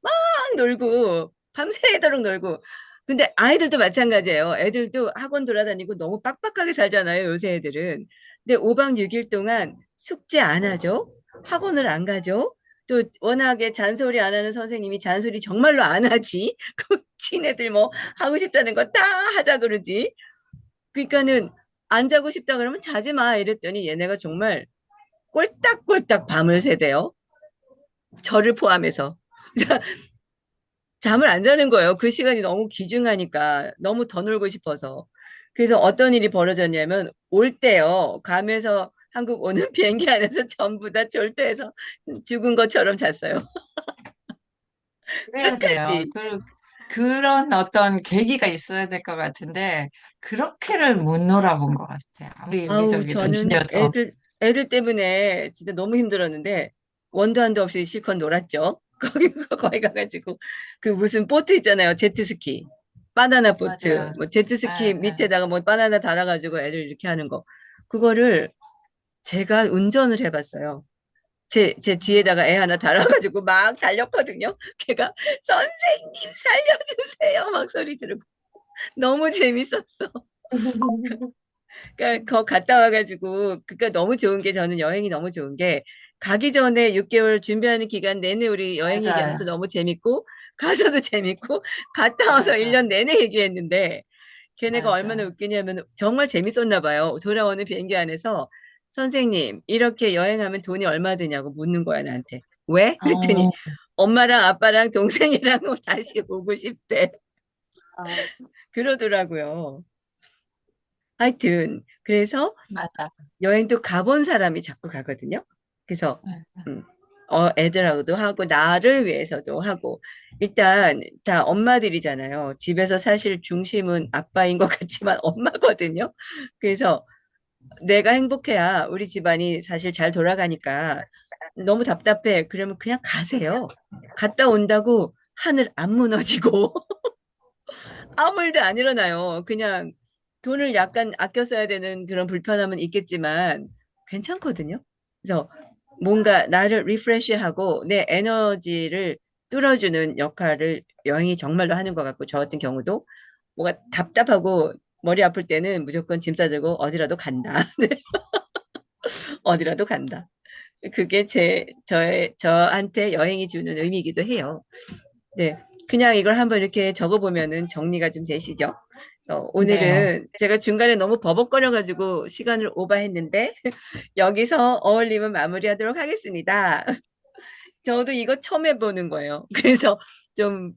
막 놀고, 밤새도록 놀고. 근데 아이들도 마찬가지예요. 애들도 학원 돌아다니고 너무 빡빡하게 살잖아요, 요새 애들은. 근데 5박 6일 동안 숙제 안 하죠? 학원을 안 가죠? 또 워낙에 잔소리 안 하는 선생님이 잔소리 정말로 안 하지. 그 지네들 뭐 하고 싶다는 거 다 하자 그러지. 그러니까는 안 자고 싶다 그러면 자지 마 이랬더니 얘네가 정말 꼴딱꼴딱 밤을 새대요. 저를 포함해서. 잠을 안 자는 거예요. 그 시간이 너무 귀중하니까 너무 더 놀고 싶어서. 그래서 어떤 일이 벌어졌냐면 올 때요. 감에서 한국 오는 비행기 안에서 전부 다 졸도해서 죽은 것처럼 잤어요. 그래야 돼요. 끝까지. 그런 어떤 계기가 있어야 될 것 같은데, 그렇게를 못 놀아본 것 같아요. 아무리 아우 인위적이던 저는 일이어도. 애들 때문에 진짜 너무 힘들었는데 원도 한도 없이 실컷 놀았죠. 거기 가가지고 그 무슨 보트 있잖아요. 제트스키. 바나나 보트. 맞아요. 뭐 제트스키 아, 아, 밑에다가 뭐 바나나 달아가지고 애들 이렇게 하는 거. 그거를 제가 운전을 해봤어요. 제 뒤에다가 애 하나 달아가지고 막 달렸거든요. 걔가 선생님 살려주세요 막 소리 지르고 너무 재밌었어. 그러니까 거 갔다 와가지고 그러니까 너무 좋은 게 저는 여행이 너무 좋은 게 가기 전에 6개월 준비하는 기간 내내 우리 여행 얘기하면서 맞아요. 너무 재밌고 가서도 재밌고 갔다 와서 맞아. 1년 내내 얘기했는데 걔네가 얼마나 맞아. 웃기냐면 정말 재밌었나 봐요. 돌아오는 비행기 안에서 선생님 이렇게 여행하면 돈이 얼마 드냐고 묻는 거야 나한테. 왜? 그랬더니 어, 엄마랑 아빠랑 동생이랑 다시 보고 싶대. 아, 그러더라고요. 하여튼 그래서 맞아. 여행도 가본 사람이 자꾸 가거든요. 그래서 맞아. 음, 애들하고도 하고 나를 위해서도 하고 일단 다 엄마들이잖아요. 집에서 사실 중심은 아빠인 것 같지만 엄마거든요. 그래서 내가 행복해야 우리 집안이 사실 잘 돌아가니까 너무 답답해. 그러면 그냥 가세요. 갔다 온다고 하늘 안 무너지고 아무 일도 안 일어나요. 그냥 돈을 약간 아껴 써야 되는 그런 불편함은 있겠지만 괜찮거든요. 그래서 뭔가 나를 리프레시하고 내 에너지를 뚫어주는 역할을 여행이 정말로 하는 것 같고 저 같은 경우도 뭐가 답답하고 머리 아플 때는 무조건 짐 싸들고 어디라도 간다. 어디라도 간다. 그게 저한테 여행이 주는 의미이기도 해요. 네. 그냥 이걸 한번 이렇게 적어보면은 정리가 좀 되시죠? 네. 오늘은 제가 중간에 너무 버벅거려가지고 시간을 오버했는데 여기서 어울림은 마무리하도록 하겠습니다. 저도 이거 처음 해보는 거예요. 그래서 좀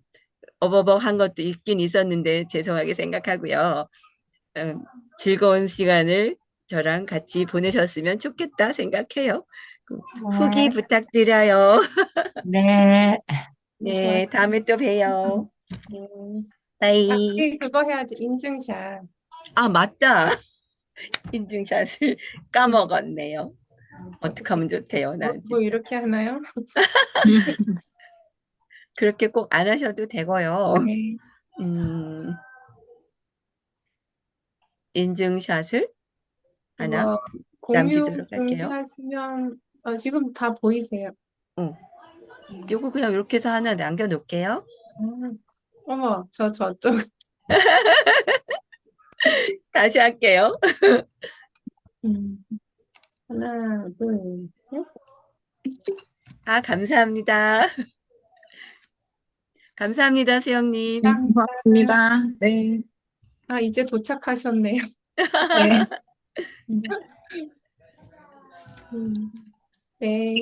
어버벅한 것도 있긴 있었는데 죄송하게 생각하고요. 음, 즐거운 시간을 저랑 같이 보내셨으면 좋겠다 생각해요. 후기 네. 부탁드려요. 네. 네, 다음에 또 봬요. 음. 아, 바이. 우리 그거 해야지. 인증샷. 아, 맞다. 인증샷을 그지? 까먹었네요. 어떻게 어떻게, 하면 좋대요, 나 뭐 진짜. 이렇게 하나요? 그렇게 꼭 안 하셔도 되고요. 네. 음, 인증샷을 하나 그거 공유 남기도록 좀 할게요. 하시면, 지금 다 보이세요. 어, 음. 요거 그냥 이렇게 해서 하나 남겨놓을게요. 어머, 저쪽. 다시 할게요. 음. 하나, 둘, 셋. 아, 감사합니다. 감사합니다, 수영님. 고맙습니다. 네. 아, 이제 도착하셨네요. 네. 네.